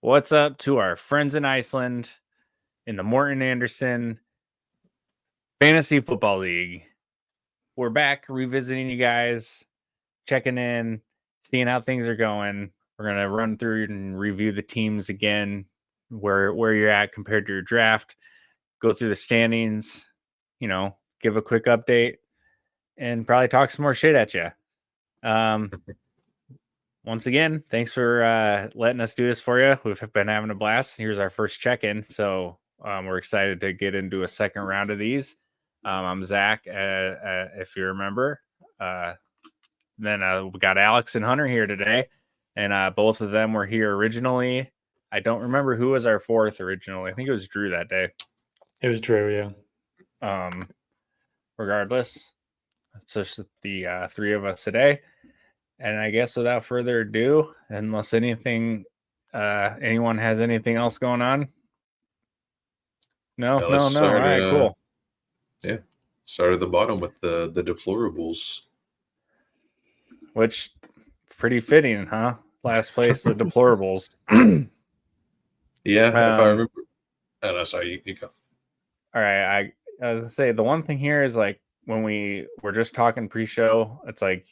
What's up to our friends in Iceland in the Morten Andersen Fantasy Football League? We're back revisiting you guys, checking in, seeing how things are going. We're going to run through and review the teams again, where you're at compared to your draft, go through the standings, give a quick update, and probably talk some more shit at you. Once again, thanks for letting us do this for you. We've been having a blast. Here's our first check-in, so we're excited to get into a second round of these. I'm Zach, if you remember. Then we got Alex and Hunter here today, and both of them were here originally. I don't remember who was our fourth originally. I think it was Drew that day. It was Drew, yeah. Regardless, it's just the three of us today. And I guess without further ado, unless anyone has anything else going on? No. All right, cool. Yeah, start at the bottom with the deplorables. Which, pretty fitting, huh? Last place, the deplorables. Yeah, if I remember. Oh, no, sorry, you go. All right, I was gonna say the one thing here is like when we were just talking pre-show, it's like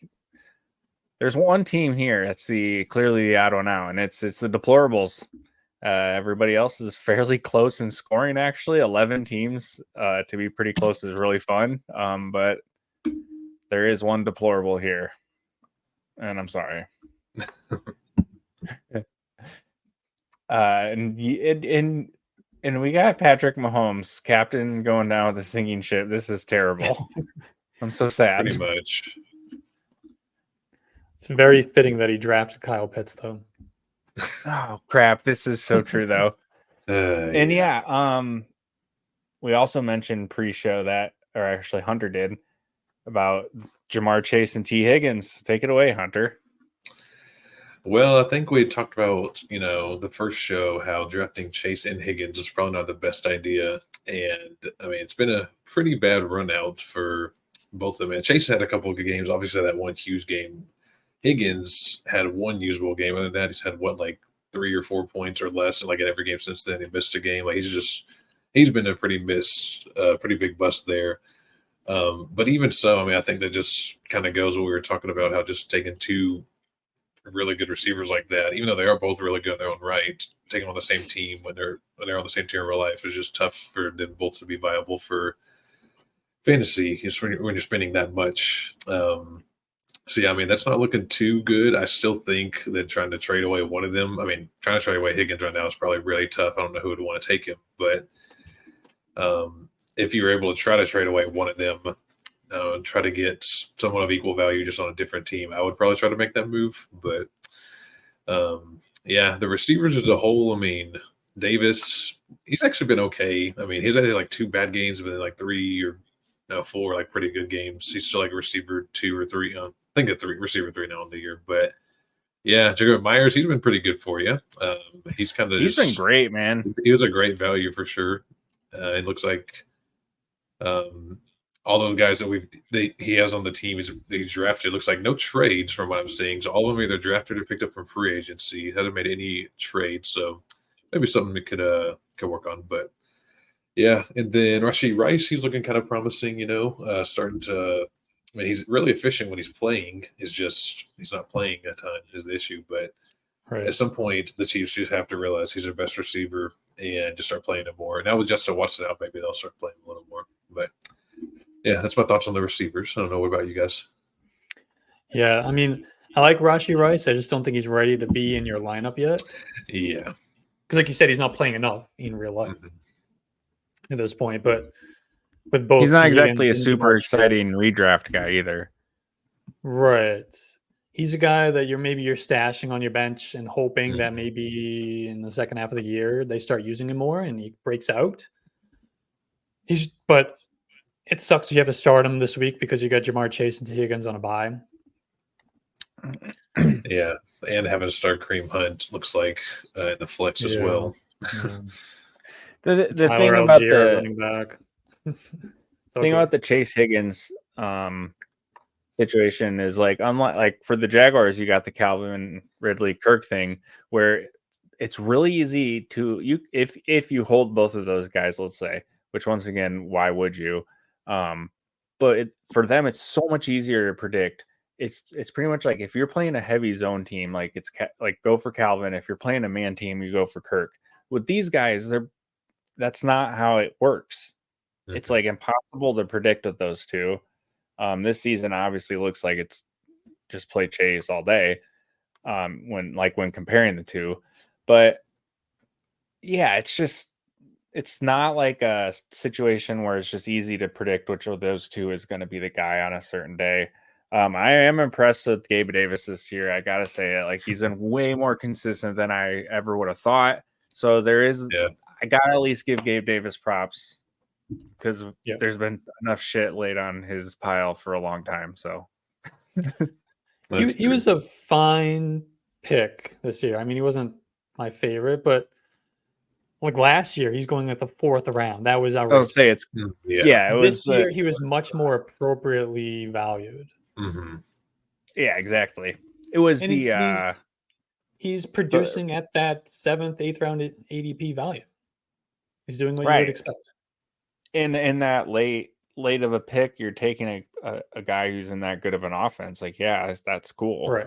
there's one team here that's clearly the odd one out, and it's the deplorables. Everybody else is fairly close in scoring, actually. 11 teams to be pretty close is really fun. But there is one deplorable here, and I'm sorry. And we got Patrick Mahomes, captain, going down with the sinking ship. This is terrible. I'm so sad. Pretty much. It's very fitting that he drafted Kyle Pitts, though. Oh crap! This is so true, though. And we also mentioned pre-show that, or actually Hunter did, about Jamar Chase and T. Higgins. Take it away, Hunter. Well, I think we talked about, the first show, how drafting Chase and Higgins was probably not the best idea. And, I mean, it's been a pretty bad run out for both of them. And Chase had a couple of good games. Obviously, that one huge game. Higgins had one usable game. Other than that, he's had, 3 or 4 points or less, in every game since then. He missed a game. He's been a pretty big bust there. But even so, I mean, I think that just kind of goes what we were talking about, how just taking two really good receivers like that, even though they are both really good in their own right, taking them on the same team when they're on the same team in real life is just tough for them both to be viable for fantasy. Just when you're spending that much. So, yeah, I mean, that's not looking too good. I still think that trying to trade away one of them, trying to trade away Higgins right now is probably really tough. I don't know who would want to take him. But if you were able to try to trade away one of them, try to get someone of equal value just on a different team, I would probably try to make that move. But, the receivers as a whole, Davis, he's actually been okay. He's had 2 bad games, but then 3 or 4 pretty good games. He's still a receiver 2 or 3. I think a receiver 3 now in the year. But yeah, Jacob Myers, he's been pretty good for you. He's been great, man. He was a great value for sure. It looks like all those guys that he has on the team he's drafted, looks like no trades from what I'm seeing. So all of them either drafted or picked up from free agency. He hasn't made any trades, so maybe something we could work on. But yeah, and then Rashee Rice, he's looking kind of promising. Starting to. He's really efficient when he's playing. It's just he's not playing a ton is the issue. But At some point, the Chiefs just have to realize he's their best receiver and just start playing him more. Now with Justin Watson out, maybe they'll start playing a little more. But yeah, that's my thoughts on the receivers. I don't know. What about you guys? Yeah, I like Rashee Rice. I just don't think he's ready to be in your lineup yet. Yeah. Because like you said, he's not playing enough in real life at this point. But with both, he's not exactly a super exciting redraft guy either. Right. He's a guy that you're stashing on your bench and hoping that maybe in the second half of the year they start using him more and he breaks out. But it sucks you have to start him this week because you got Jamar Chase and T. Higgins on a bye. Yeah, and having to start Kareem Hunt looks like in the flex as well. Yeah. The thing about the running back. thing about the Chase Higgins situation is unlike for the Jaguars, you got the Calvin Ridley Kirk thing where it's really easy to if you hold both of those guys, let's say, which once again, why would you? But for them, it's so much easier to predict. It's pretty much like if you're playing a heavy zone team, like like go for Calvin. If you're playing a man team, you go for Kirk. With these guys, that's not how it works. It's like impossible to predict with those two. This season obviously looks like it's just play Chase all day. When comparing the two, but yeah, it's not like a situation where it's just easy to predict which of those two is going to be the guy on a certain day. I am impressed with Gabe Davis this year. I gotta say it. Like he's been way more consistent than I ever would have thought. So I gotta at least give Gabe Davis props because there's been enough shit laid on his pile for a long time. So he was a fine pick this year. I mean, he wasn't my favorite, but like last year, he's going at the 4th round. That was outrageous. I'll say it's it was this year. He was much more appropriately valued. Mm-hmm. Yeah, exactly. It was and he's producing at that 7th, 8th round ADP value. He's doing what you would expect. In that late of a pick, you're taking a guy who's in that good of an offense. Like, yeah, that's cool. Right.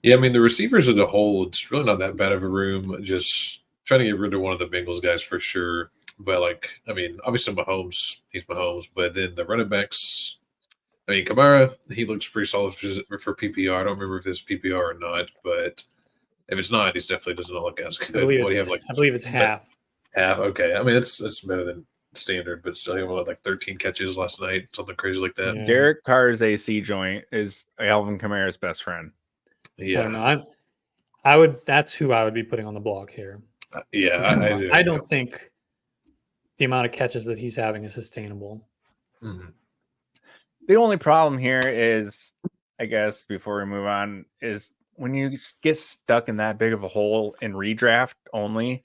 Yeah, I mean, the receivers as a whole, it's really not that bad of a room. Just trying to get rid of one of the Bengals guys for sure. But, like, I mean, obviously Mahomes, he's Mahomes. But then the running backs, I mean, Kamara, he looks pretty solid for PPR. I don't remember if it's PPR or not. But if it's not, he definitely doesn't look as good. I believe it's half. Half? Okay. I mean, it's better than standard, but still, he had like 13 catches last night, something crazy like that. Yeah. Derek Carr's AC joint is Alvin Kamara's best friend. Yeah, I would. That's who I would be putting on the block here. I don't think the amount of catches that he's having is sustainable. Mm-hmm. The only problem here is, I guess, before we move on, is when you get stuck in that big of a hole in redraft only,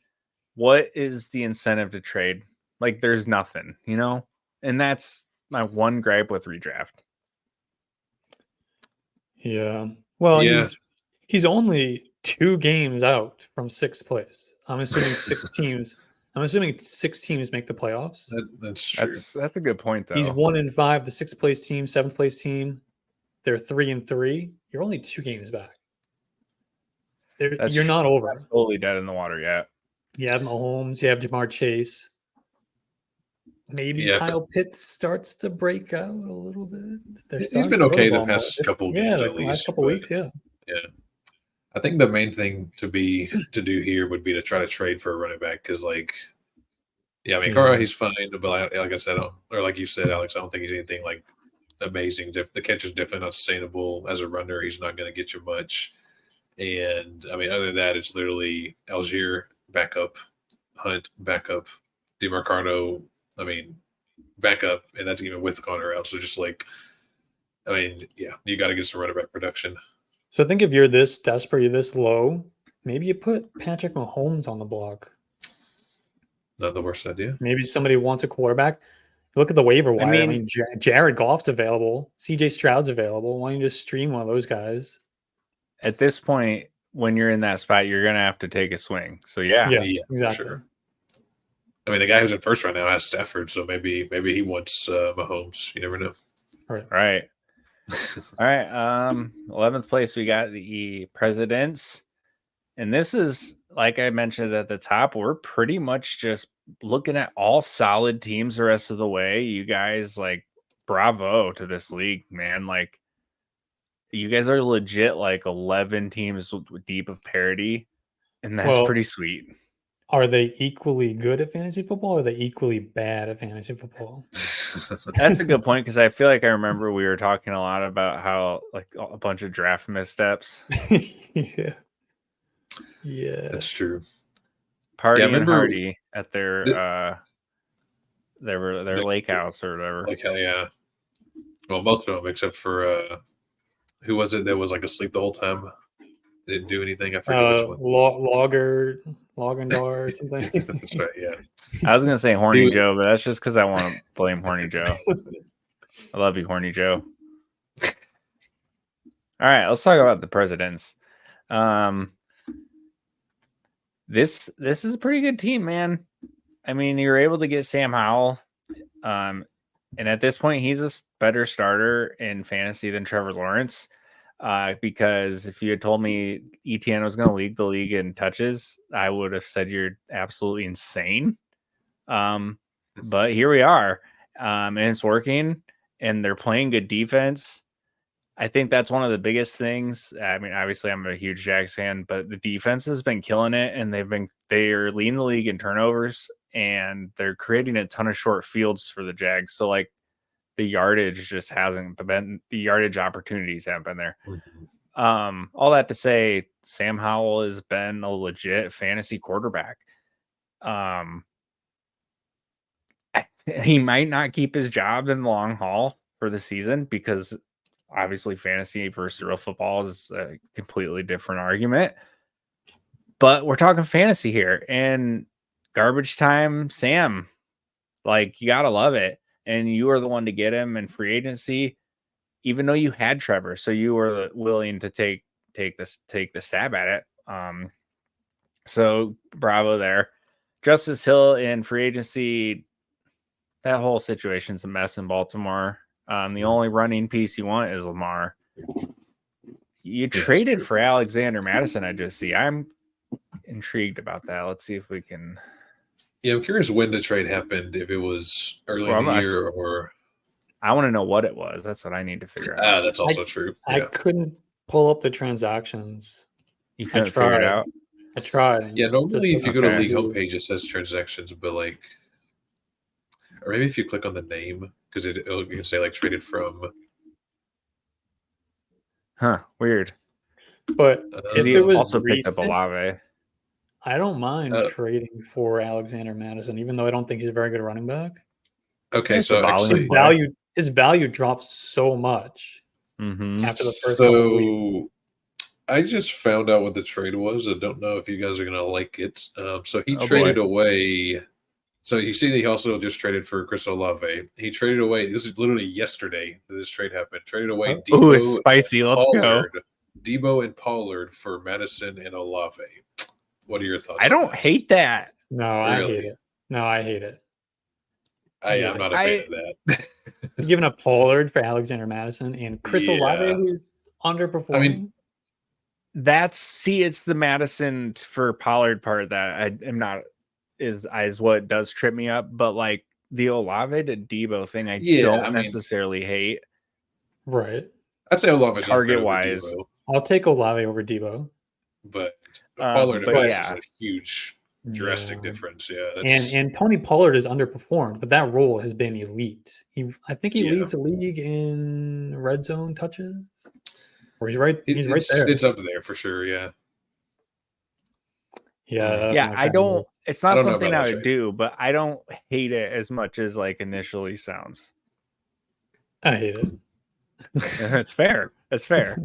what is the incentive to trade? Like, there's nothing, and that's my one gripe with redraft. Yeah. Well, he's only 2 games out from 6th place. I'm assuming 6 teams. I'm assuming 6 teams make the playoffs. That's true. That's a good point, though. He's 1-5. The 6th place team, 7th place team, they're 3-3. You're only 2 games back. You're not over. Not totally dead in the water yet. You have Mahomes. You have Jamar Chase. Maybe Kyle Pitts starts to break out a little bit. He's been okay the past couple games, at least. Last couple weeks, yeah. I think the main thing to do here would be to try to trade for a running back because, like, I mean, Carr, he's fine, but like I said, or like you said, Alex, I don't think he's anything like amazing. The catch is definitely not sustainable as a runner. He's not going to get you much. And I mean, other than that, it's literally Algier backup, Hunt backup, DeMarcano. I mean, backup, and that's even with Connor out. So just like, I mean, you got to get some running back production. So I think if you're this desperate, you're this low, maybe you put Patrick Mahomes on the block. Not the worst idea. Maybe somebody wants a quarterback. Look at the waiver wire. I mean, Jared Goff's available. CJ Stroud's available. Why don't you just stream one of those guys? At this point, when you're in that spot, you're going to have to take a swing. So, yeah exactly. Sure. I mean, the guy who's in first right now has Stafford, so maybe he wants Mahomes. You never know. All right. All right. 11th place, we got the Presidents. And this is, like I mentioned at the top, we're pretty much just looking at all solid teams the rest of the way. You guys, like, bravo to this league, man. Like, you guys are legit, like, 11 teams deep of parity. And that's pretty sweet. Are they equally good at fantasy football or are they equally bad at fantasy football? That's a good point because I feel like I remember we were talking a lot about how like a bunch of draft missteps. Yeah, that's true. Party and Hardy at their lake house or whatever. Like hell, yeah. Well, most of them except for who was it that was like asleep the whole time? Didn't do anything. I forget which one. Logandar or something. That's right. Yeah. I was gonna say Horny Joe, but that's just because I want to blame Horny Joe. I love you, Horny Joe. All right, let's talk about the Presidents. this is a pretty good team, man. I mean, you're able to get Sam Howell. And at this point, he's a better starter in fantasy than Trevor Lawrence. Because if you had told me ETN was going to lead the league in touches, I would have said you're absolutely insane. But here we are, and it's working, and they're playing good defense. I think that's one of the biggest things. I mean, obviously, I'm a huge Jags fan, but the defense has been killing it, and they're leading the league in turnovers, and they're creating a ton of short fields for the Jags. So, like, the yardage just hasn't been, the yardage opportunities haven't been there. All that to say, Sam Howell has been a legit fantasy quarterback. He might not keep his job in the long haul for the season because obviously fantasy versus real football is a completely different argument. But we're talking fantasy here, and garbage time, Sam, like, you gotta love it. And you were the one to get him in free agency, even though you had Trevor, so you were willing to take the stab at it. So bravo there. Justice Hill in free agency. That whole situation's a mess in Baltimore. The only running piece you want is Lamar. You traded for Alexander Madison, I just see. I'm intrigued about that. Let's see if we can. Yeah, I'm curious when the trade happened, if it was early in the year or. I want to know what it was. That's what I need to figure out. That's also true. I couldn't pull up the transactions. You couldn't figure it out? I tried. Yeah, normally if you go to league homepage, it says transactions, but like, or maybe if you click on the name, because you can say like traded from. Huh, weird. But if he it was also recent, picked up Olave. I don't mind trading for Alexander Madison, even though I don't think he's a very good running back. Okay, so actually, his value drops so much after the first couple of weeks. I just found out what the trade was. I don't know if you guys are gonna like it. So he traded away. So you see that he also just traded for Chris Olave. He traded away. This is literally yesterday that this trade happened. Traded away Debo, it's spicy. Let's Pollard, go. Debo and Pollard for Madison and Olave. What are your thoughts? I don't hate that. No, I hate it. No, I hate it. I'm not a fan of that. You're giving up Pollard for Alexander Madison and Chris Olave, who's underperforming. I mean, it's the Madison for Pollard part that I am not is what does trip me up. But like the Olave to Debo thing, I don't necessarily hate. Right. I'd say Olave's target wise. I'll take Olave over Debo, but Pollard is a huge. Drastic difference, and Tony Pollard is underperformed, but that role has been elite. I think he leads the league in red zone touches. Or he's right there. It's up there for sure, yeah. I don't. It's not something I would do, but I don't hate it as much as like initially sounds. I hate it. It's fair. It's fair.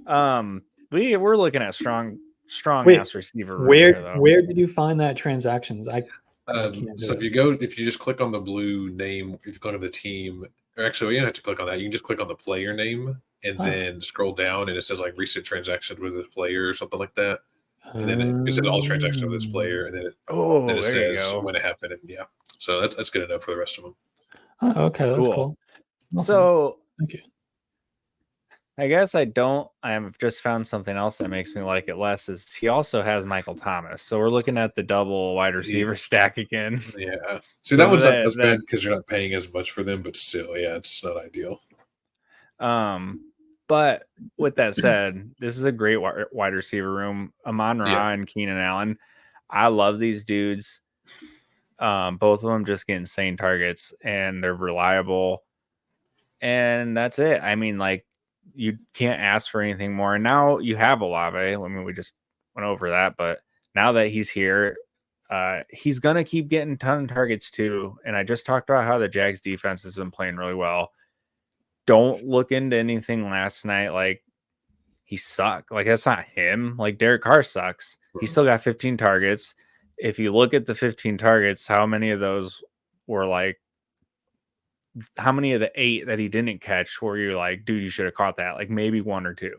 We're looking at strong ass receiver. Where did you find that transactions? So if you just click on the blue name, if you click on the team, or actually you don't have to click on that. You can just click on the player name and then scroll down, and it says like recent transactions with this player or something like that. And then it says all transactions with this player, and then it says when it happened. And so that's good enough for the rest of them. Oh, okay, that's cool. Awesome. So thank you. I guess I have just found something else that makes me like it less. Is he also has Michael Thomas, so we're looking at the double wide receiver stack again. Yeah, see that one's not as bad because you're not paying as much for them, but still, it's not ideal. But with that said, this is a great wide receiver room. Amon-Ra and Keenan Allen. I love these dudes. Both of them just get insane targets, and they're reliable. And that's it. I mean, like, you can't ask for anything more. And now you have Olave. I mean, we just went over that, but now that he's here, he's going to keep getting a ton of targets too. And I just talked about how the Jags defense has been playing really well. Don't look into anything last night. Like, he sucked. Like, that's not him. Like, Derek Carr sucks. He still got 15 targets. If you look at the 15 targets, how many of those were like, how many of the 8 that he didn't catch where you're like, dude, you should have caught that? Like, maybe 1 or 2.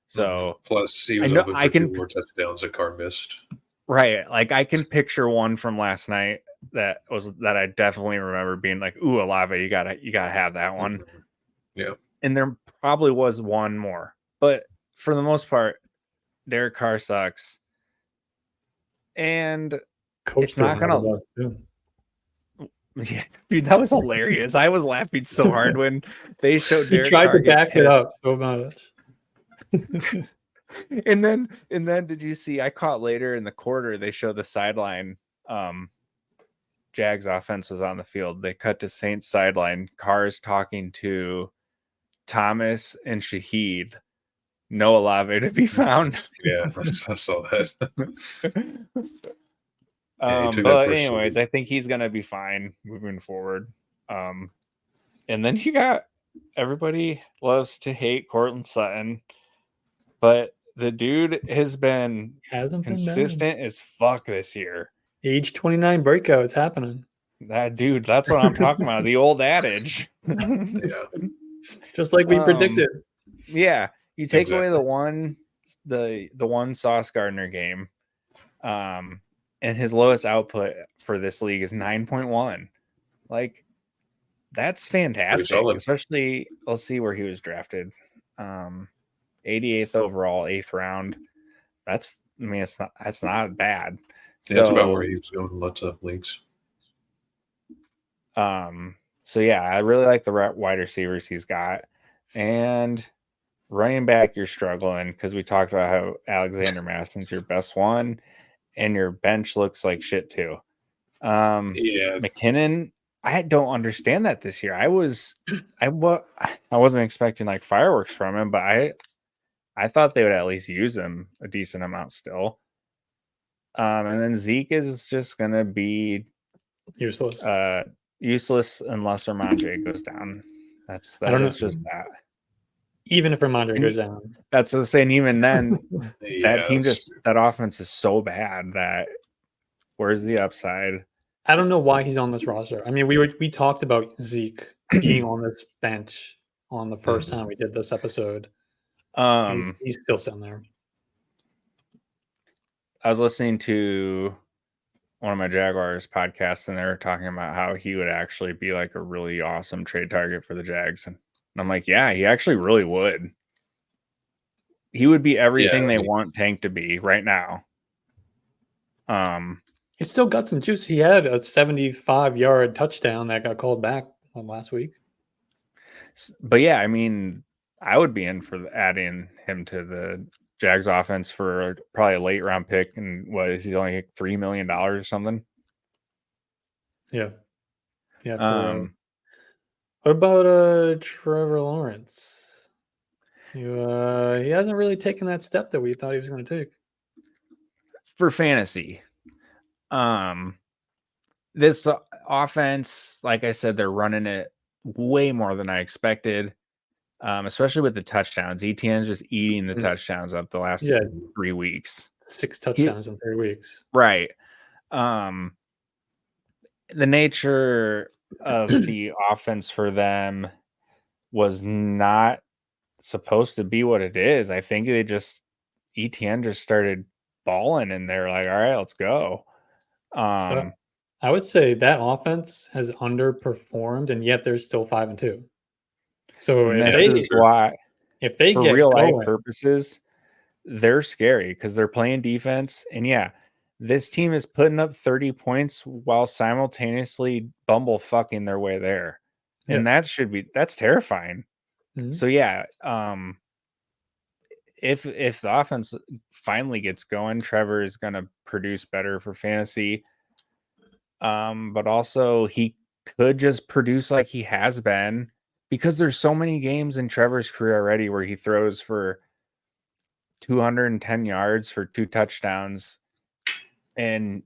So plus he was open for 2 more touchdowns that Carr missed. Right. Like I can picture one from last night that I definitely remember being like, ooh, Olave, you gotta have that one. Yeah. And there probably was one more. But for the most part, Derek Carr sucks. And Coach it's not gonna yeah, dude, that was hilarious. I was laughing so hard when they showed He Derek tried Carr to get back it pissed. up so much. And then did you see I caught later in the quarter they show the sideline Jags offense was on the field. They cut to Saints sideline. Carr's talking to Thomas and Shaheed. No Olave to be found. Yeah, I saw that. He took that But personally. anyways, I think he's gonna be fine moving forward. And then you got everybody loves to hate Cortland Sutton, but the dude has been Hasn't been bad. consistent as fuck this year. Age 29 breakout's happening. That dude, that's what I'm talking about. The old adage. Yeah. Just like we predicted. Yeah. You take away Exactly. the one Sauce Gardner game. And his lowest output for this league is 9.1. Like that's fantastic. solid. Especially let's see where he was drafted. 88th overall, 8th round. That's not bad. Yeah, that's about where he was going in lots of leagues. So yeah, I really like the wide receivers he's got. And running back, you're struggling because we talked about how Alexander Madison's your best one, and your bench looks like shit too. Yeah. McKinnon, I don't understand that this year. I wasn't expecting like fireworks from him, but I thought they would at least use him a decent amount still. And then Zeke is just gonna be Useless. Useless unless Ramondre goes down. That's just that. Even if Ramondre goes down. That's what I'm saying. Even then, Yeah, that offense is so bad that where's the upside? I don't know why he's on this roster. I mean, we talked about Zeke being on this bench on the first time we did this episode. He's still sitting there. I was listening to one of my Jaguars podcasts, and they were talking about how he would actually be like a really awesome trade target for the Jags. And I'm like, yeah, he actually really would. He would be everything they want Tank to be right now. He still got some juice. He had a 75-yard touchdown that got called back last week. But yeah, I mean, I would be in for adding him to the Jags offense for probably a late round pick. And what is he only $3 million or something? Yeah. Yeah. What about Trevor Lawrence? He hasn't really taken that step that we thought he was going to take. For fantasy. This offense, like I said, they're running it way more than I expected. Especially with the touchdowns. ETN's just eating the touchdowns up the last 3 weeks. 6 touchdowns in 3 weeks. Right. The nature of the offense for them was not supposed to be what it is. I think ETN just started balling and they're like, all right, let's go. So I would say that offense has underperformed, and yet they're still 5-2. So if they for get real going, life purposes, they're scary because they're playing defense. And yeah, this team is putting up 30 points while simultaneously bumblefucking their way there. And that's terrifying. Mm-hmm. So yeah, if the offense finally gets going, Trevor is going to produce better for fantasy. But also he could just produce like he has been, because there's so many games in Trevor's career already where he throws for 210 yards for 2 touchdowns, and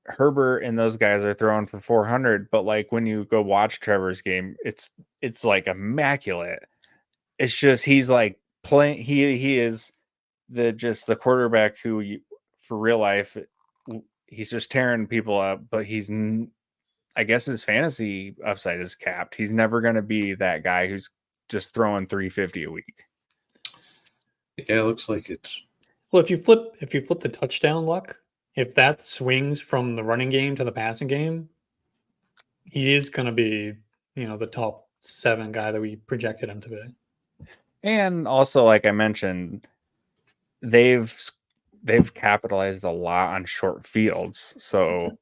Herbert and those guys are throwing for 400. But like when you go watch Trevor's game, it's like immaculate. It's just he's like playing. He is the quarterback who for real life he's just tearing people up. But I guess his fantasy upside is capped. He's never going to be that guy who's just throwing 350 a week. Yeah, it looks like it's. Well, if you flip the touchdown luck, if that swings from the running game to the passing game, he is going to be, the top 7 guy that we projected him to be. And also, like I mentioned, they've capitalized a lot on short fields. So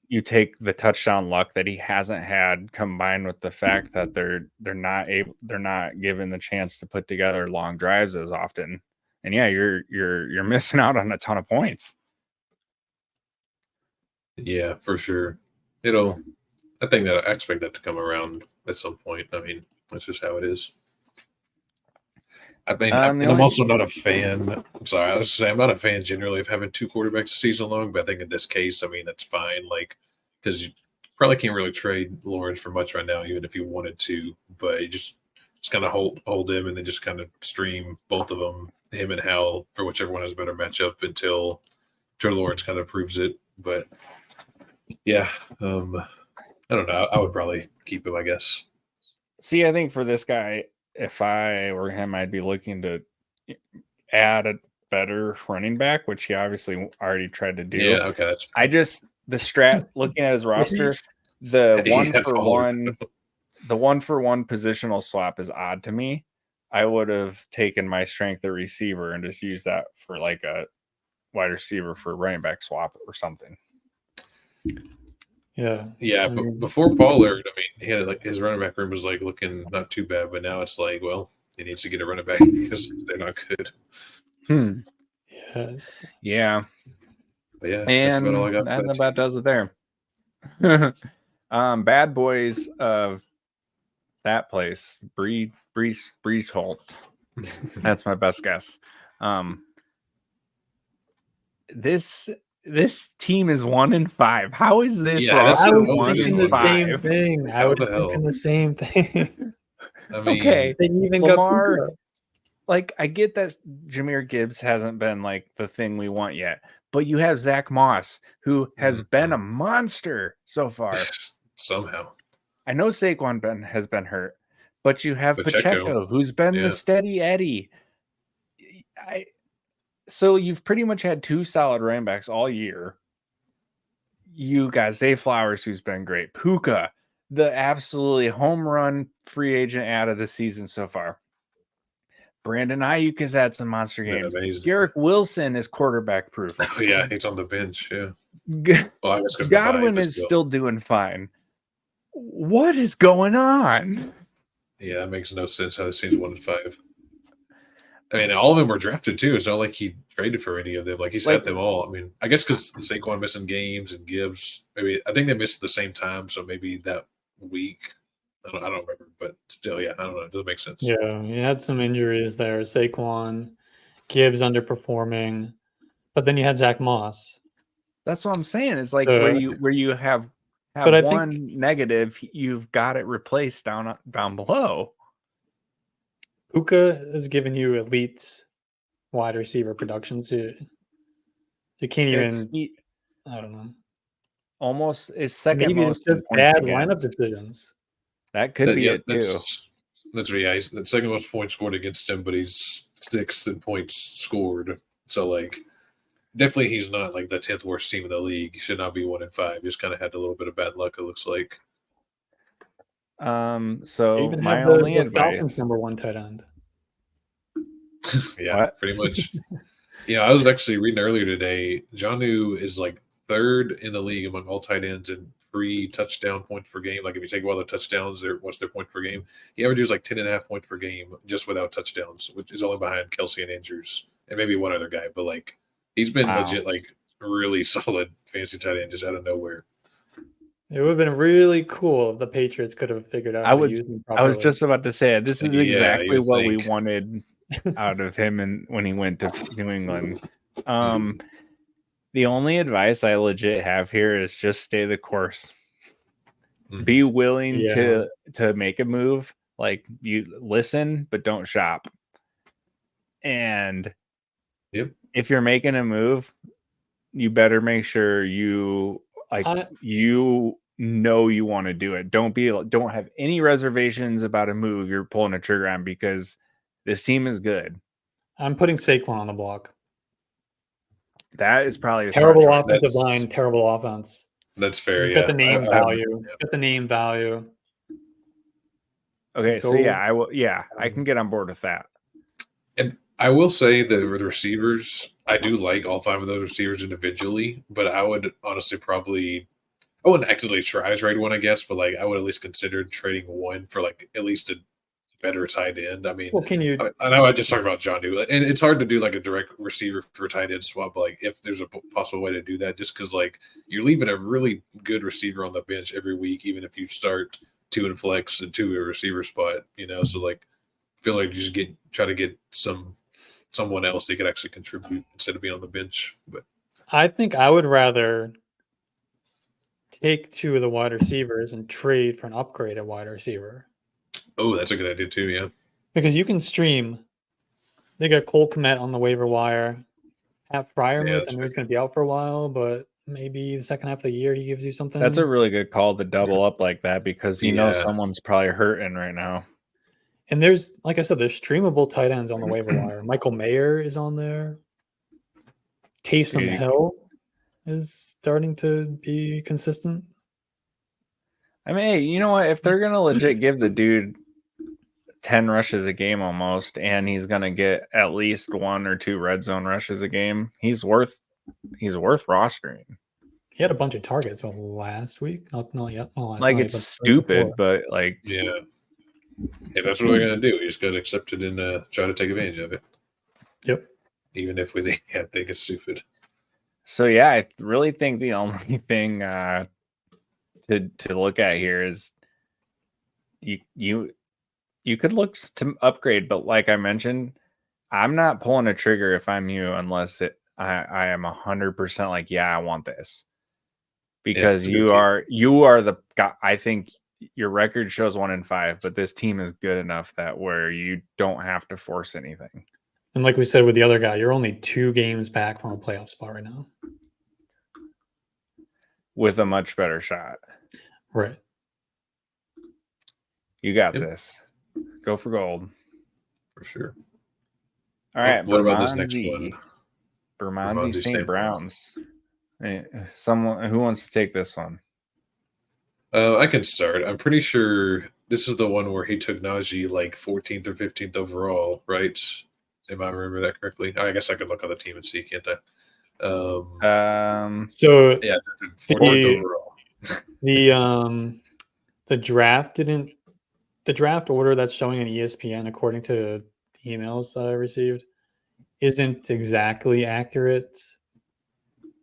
you take the touchdown luck that he hasn't had, combined with the fact that they're not given the chance to put together long drives as often. And yeah, you're missing out on a ton of points. Yeah, for sure. I expect that to come around at some point. I mean, that's just how it is. I mean, and I'm also not a fan. I'm sorry, I was saying I'm not a fan generally of having 2 quarterbacks a season long, but I think in this case, I mean, that's fine. Like, because you probably can't really trade Lawrence for much right now, even if you wanted to. But you just kind of hold him, and then just kind of stream both of them, him and Hal, for whichever one has a better matchup until Trevor Lawrence kind of proves it. But yeah, I don't know. I would probably keep him, I guess. See, I think for this guy, if I were him, I'd be looking to add a better running back, which he obviously already tried to do. Yeah, okay. The strat, looking at his roster, the one for one positional swap is odd to me. I would have taken my strength at receiver and just used that for like a wide receiver for running back swap or something. Yeah, but before Pollard, I mean, he had like his running back room was like looking not too bad, but now it's like, well, he needs to get a running back because they're not good. Yes. Yeah. But yeah, and that's about all I got. That about does it there. Bad boys of that place, Breeze Holt. That's my best guess. This team is 1-5. How is this wrong? I was thinking the same thing. I was thinking the same thing. I mean, okay, they even Lamar, got like, I get that Jahmyr Gibbs hasn't been like the thing we want yet, but you have Zach Moss, who has been a monster so far. Somehow. I know Saquon has been hurt, but you have Pacheco who's been the steady Eddie. So you've pretty much had 2 solid running backs all year. You got Zay Flowers, who's been great. Puka, the absolutely home run free agent out of the season so far. Brandon Ayuk has had some monster games. Garrett Wilson is quarterback proof. Oh, yeah, he's on the bench. Yeah. Well, I guess Godwin is still doing fine. What is going on? Yeah, that makes no sense how this team's 1-5. I mean, all of them were drafted too. It's not like he traded for any of them. Like, he's had them all. I mean, I guess because Saquon missing games and Gibbs, maybe I think they missed at the same time. So maybe that week, I don't remember. But still, yeah, I don't know. It doesn't make sense. Yeah, you had some injuries there. Saquon, Gibbs underperforming, but then you had Zach Moss. That's what I'm saying. It's like where you have one negative, you've got it replaced down below. Puka has given you elite wide receiver production, so you can't even. I don't know. Almost is second. Maybe most it's just bad lineup decisions. That could be it too. That's the second most points scored against him, but he's 6th in points scored. So like, definitely he's not like the 10th worst team in the league. He should not be 1-5. Just kind of had a little bit of bad luck, it looks like. So my only advice, Falcons #1 tight end. Yeah, pretty much. I was actually reading earlier today. Jonnu is like 3rd in the league among all tight ends in pre-touchdown points per game. Like, if you take all the touchdowns, what's their point per game? He averages like 10.5 points per game just without touchdowns, which is only behind Kelsey and Andrews and maybe one other guy. But like, he's been legit like really solid fantasy tight end just out of nowhere. It would have been really cool if the Patriots could have figured out how to use him properly. I was just about to say it. This is exactly what we wanted out of him and when he went to New England. The only advice I legit have here is just stay the course. Be willing to make a move. Like, you listen, but don't shop. And if you're making a move, you better make sure you you want to do it. Don't have any reservations about a move you're pulling a trigger on, because this team is good. I'm putting Saquon on the block. That is probably a Terrible smart choice. offensive That's- line, terrible offense. That's fair. You've Yeah, got the name I value. Got the name value. Okay, so Go- yeah, I will. Yeah, I can get on board with that. And I will say the receivers, I do like all 5 of those receivers individually, but I would honestly probably, I wouldn't actively try to trade one, I guess, but like I would at least consider trading one for like at least a better tight end. I mean, Well, can you? I know I just talked about John New, and it's hard to do like a direct receiver for tight end swap, but like if there's a possible way to do that, just because like you're leaving a really good receiver on the bench every week, even if you start 2 in flex and 2 in a receiver spot, so like I feel like you just try to get someone else that could actually contribute instead of being on the bench. But I think I would rather take 2 of the wide receivers and trade for an upgraded wide receiver. oh, that's a good idea too. Yeah, Because you can stream. They got Cole Kmet on the waiver wire. Pat Fryermuth, that's I know he's going to be out for a while, but maybe the second half of the year he gives you something. That's a really good call to double up like that because Yeah. someone's probably hurting right now. And there's, like I said, there's streamable tight ends on the waiver wire. Michael Mayer is on there. Taysom Yeah. Hill is starting to be consistent. I mean, hey, you know what? If they're gonna legit give the dude 10 rushes a game almost, and he's gonna get at least 1 or 2 red zone rushes a game, he's worth rostering. He had a bunch of targets last week. Not yet. Like it's stupid, but like yeah. If that's what we're gonna do, we just gotta accept it and try to take advantage of it. Yep. Even if we think it's stupid. so yeah, I really think the only thing to look at here is you could look to upgrade, but like I mentioned, I'm not pulling a trigger if I'm you unless I am 100% like, yeah, I want this. Because you are the guy. I think your record shows 1-5, but this team is good enough that where you don't have to force anything. And like we said with the other guy, you're only 2 games back from a playoff spot right now. With a much better shot. Right. You got this. Go for gold. For sure. All right. What about this next one? Bermondsey St. Browns. Someone who wants to take this one? I can start. I'm pretty sure this is the one where he took Najee like 14th or 15th overall, right? If I remember that correctly. I guess I could look on the team and see, can't I? So yeah, 14th overall. The draft order that's showing on ESPN, according to the emails that I received, isn't exactly accurate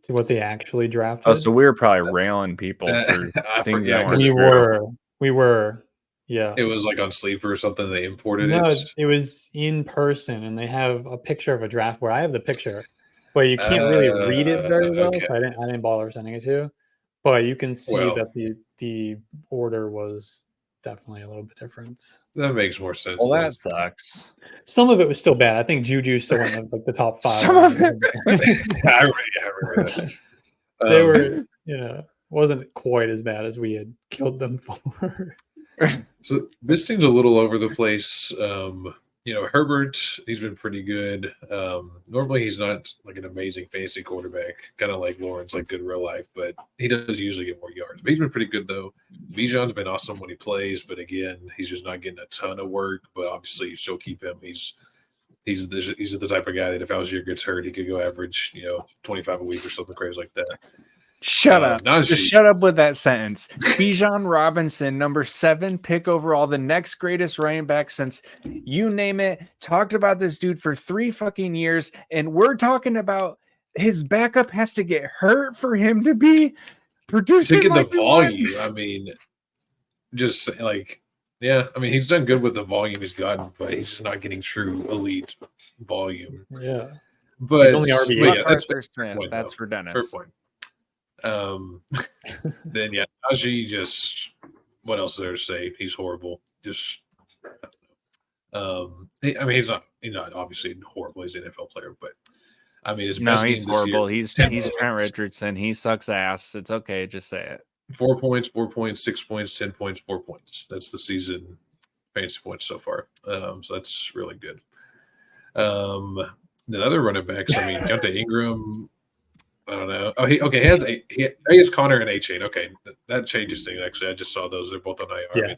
to what they actually drafted. Oh, so we were probably railing people for things that weren't we were. Yeah. It was like on Sleeper or something. They imported No, it. it was in person, and they have a picture of a draft where I have the picture, but you can't really read it very well. Okay. So I didn't bother sending it to you. But you can see that the order was definitely a little bit different. That makes more sense. Well, that sucks. Some of it was still bad. I think Juju still went in like the top 5. Some of it. I remember that. They were, wasn't quite as bad as we had killed them for. So this team's a little over the place. Herbert, he's been pretty good. Normally he's not like an amazing fantasy quarterback, kind of like Lawrence, like good real life, but he does usually get more yards. But he's been pretty good though. Bijan's been awesome when he plays, but again, he's just not getting a ton of work. But obviously, you still keep him. He's the type of guy that if Algier gets hurt, he could go average 25 a week or something crazy like that. Shut up. Najee. Just shut up with that sentence. Bijan Robinson, number 7 pick overall, the next greatest running back since you name it. Talked about this dude for 3 fucking years, and we're talking about his backup has to get hurt for him to be producing. To get the volume, I mean, just like, yeah, I mean, he's done good with the volume he's gotten, but he's just not getting true elite volume. Yeah. But he's only RB8. That's for Dennis. Fair point. Then Najee just, what else is there to say? He's horrible. Just, he's not obviously horrible. He's an NFL player, but I mean, his best he's game horrible. This Year, he's Trent Richardson. He sucks ass. It's okay. Just say it. 4 points, 4 points, 6 points, 10 points, 4 points. That's the season fantasy points so far. So that's really good. The other running backs, Jonathan Ingram, I don't know. Oh, he has Connor and A-Chain. Okay, that changes things. Actually, I just saw those. They're both on IR. Yeah. I mean,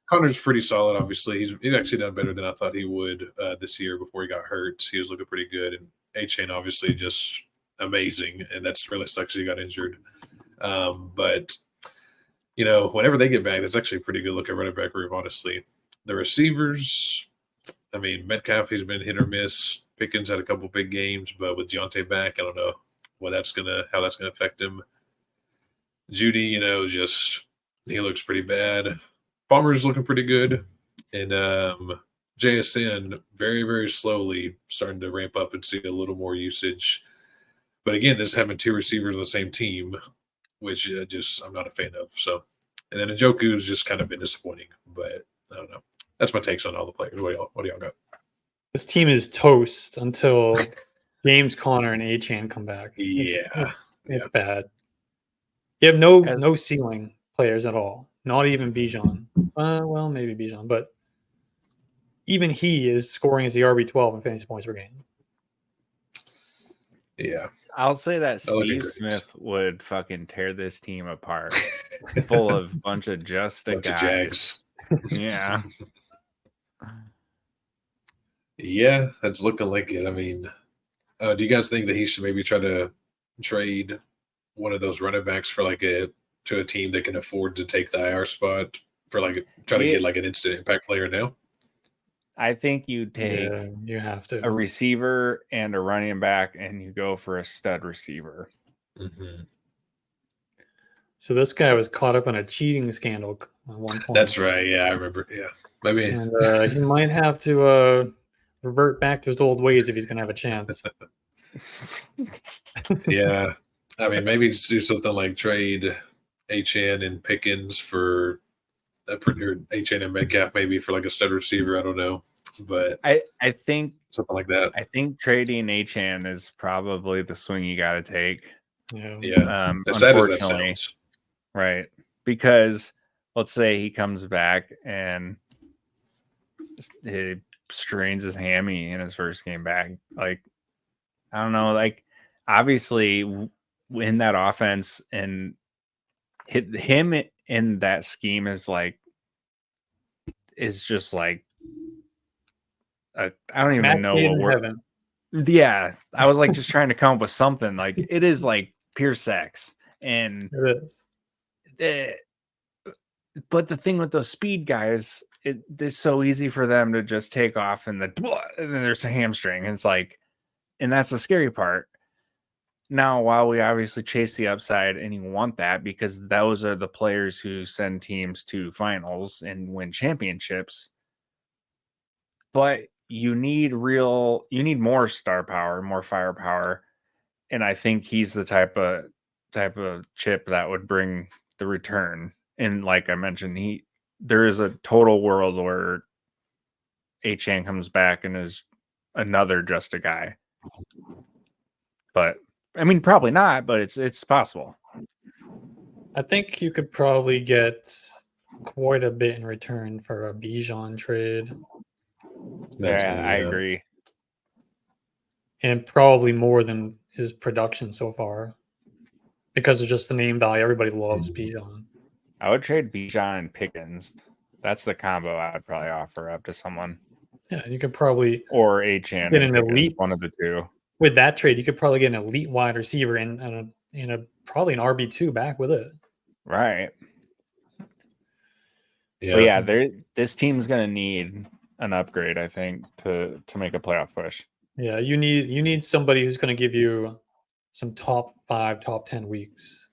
Connor's pretty solid. Obviously, he's actually done better than I thought he would this year before he got hurt. He was looking pretty good, and A-Chain obviously just amazing, and that's really sucks he got injured. But whenever they get back, that's actually a pretty good looking running back room. Honestly, the receivers. I mean, Metcalf, he's been hit or miss. Pickens had a couple big games, but with Deontay back, I don't know how that's gonna affect him. Judy, just he looks pretty bad. Palmer's looking pretty good, and JSN very, very slowly starting to ramp up and see a little more usage. But again, this having two receivers on the same team, which I'm not a fan of. So, and then Njoku's just kind of been disappointing, but I don't know. That's my takes on all the players. What do y'all got? This team is toast until James Conner and A-Chain come back. Yeah, It's bad. You have no ceiling players at all. Not even Bijan. Well, maybe Bijan, but even he is scoring as the RB12 in fantasy points per game. Yeah. I'll say that Steve Smith would fucking tear this team apart, full of bunch of just a guys. Yeah. Yeah, that's looking like it. I mean, do you guys think that he should maybe try to trade one of those running backs for to a team that can afford to take the IR spot for try to get an instant impact player now? I think you take you have to a receiver and a running back, and you go for a stud receiver. Mm-hmm. So this guy was caught up in a cheating scandal at one point. That's right. Yeah, I remember. Yeah, maybe. And he might have to revert back to his old ways if he's going to have a chance. Yeah, I mean, maybe just do something like trade HN and Pickens for HN and Metcalf, maybe for a stud receiver. I don't know, but I think something like that. I think trading HN is probably the swing you got to take. Yeah. As sad as that sounds. Right, because let's say he comes back and he strains his hammy in his first game back. I don't know. Obviously, in that offense and hit him in that scheme is just I don't even know what word. Yeah, I was just trying to come up with something. It is pure sex, and it is. But the thing with those speed guys, it's so easy for them to just take off and then there's a hamstring. And it's and that's the scary part. Now, while we obviously chase the upside and you want that because those are the players who send teams to finals and win championships, but you need more star power, more firepower. And I think he's the type of chip that would bring the return. And like I mentioned, there is a total world where HN comes back and is another just a guy. But I mean, probably not, but it's possible. I think you could probably get quite a bit in return for a Bijan trade. I agree. And probably more than his production so far. Because of just the name value. Everybody loves Bijan. I would trade Bijan and Pickens. That's the combo I would probably offer up to someone. Yeah, you could probably or HN get an elite, one of the two. With that trade, you could probably get an elite wide receiver and probably an RB2 back with it. Right. Yeah. But yeah, this team's gonna need an upgrade, I think, to make a playoff push. Yeah, you need somebody who's going to give you some top 5, top 10 weeks.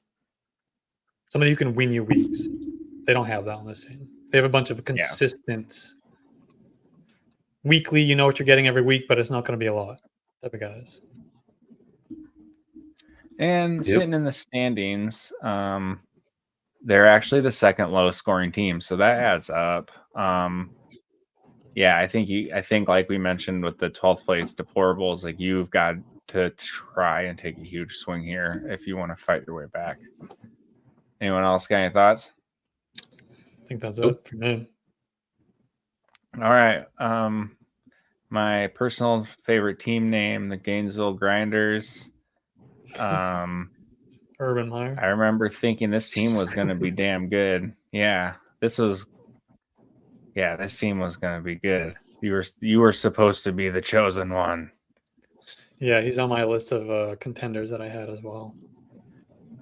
Somebody who can win you weeks. They don't have that on this team. They have a bunch of consistent weekly. You know what you're getting every week, but it's not going to be a lot type of guys. And sitting in the standings, they're actually the second lowest scoring team, so that adds up. I think like we mentioned with the 12th place deplorables, you've got to try and take a huge swing here if you want to fight your way back. Anyone else got any thoughts? I think that's it for me. All right. My personal favorite team name, the Gainesville Grinders. Urban Meyer. I remember thinking this team was going to be damn good. Yeah, this team was going to be good. You were supposed to be the chosen one. Yeah, he's on my list of contenders that I had as well.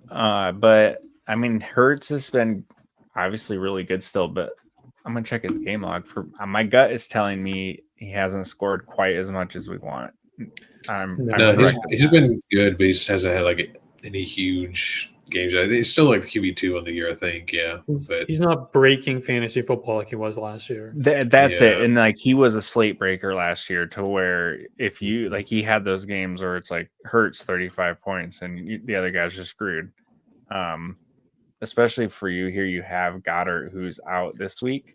But I mean, Hurts has been obviously really good still, but I'm gonna check his game log for my gut is telling me he hasn't scored quite as much as we want. No, he's been good, but he just hasn't had like any huge games. He's still like the QB2 on the year, I think. Yeah, but he's not breaking fantasy football like he was last year. That's it. And like he was a slate breaker last year, to where if you like he had those games where it's like Hurts 35 points and the other guy's just screwed. Especially for you here, you have Goddard who's out this week.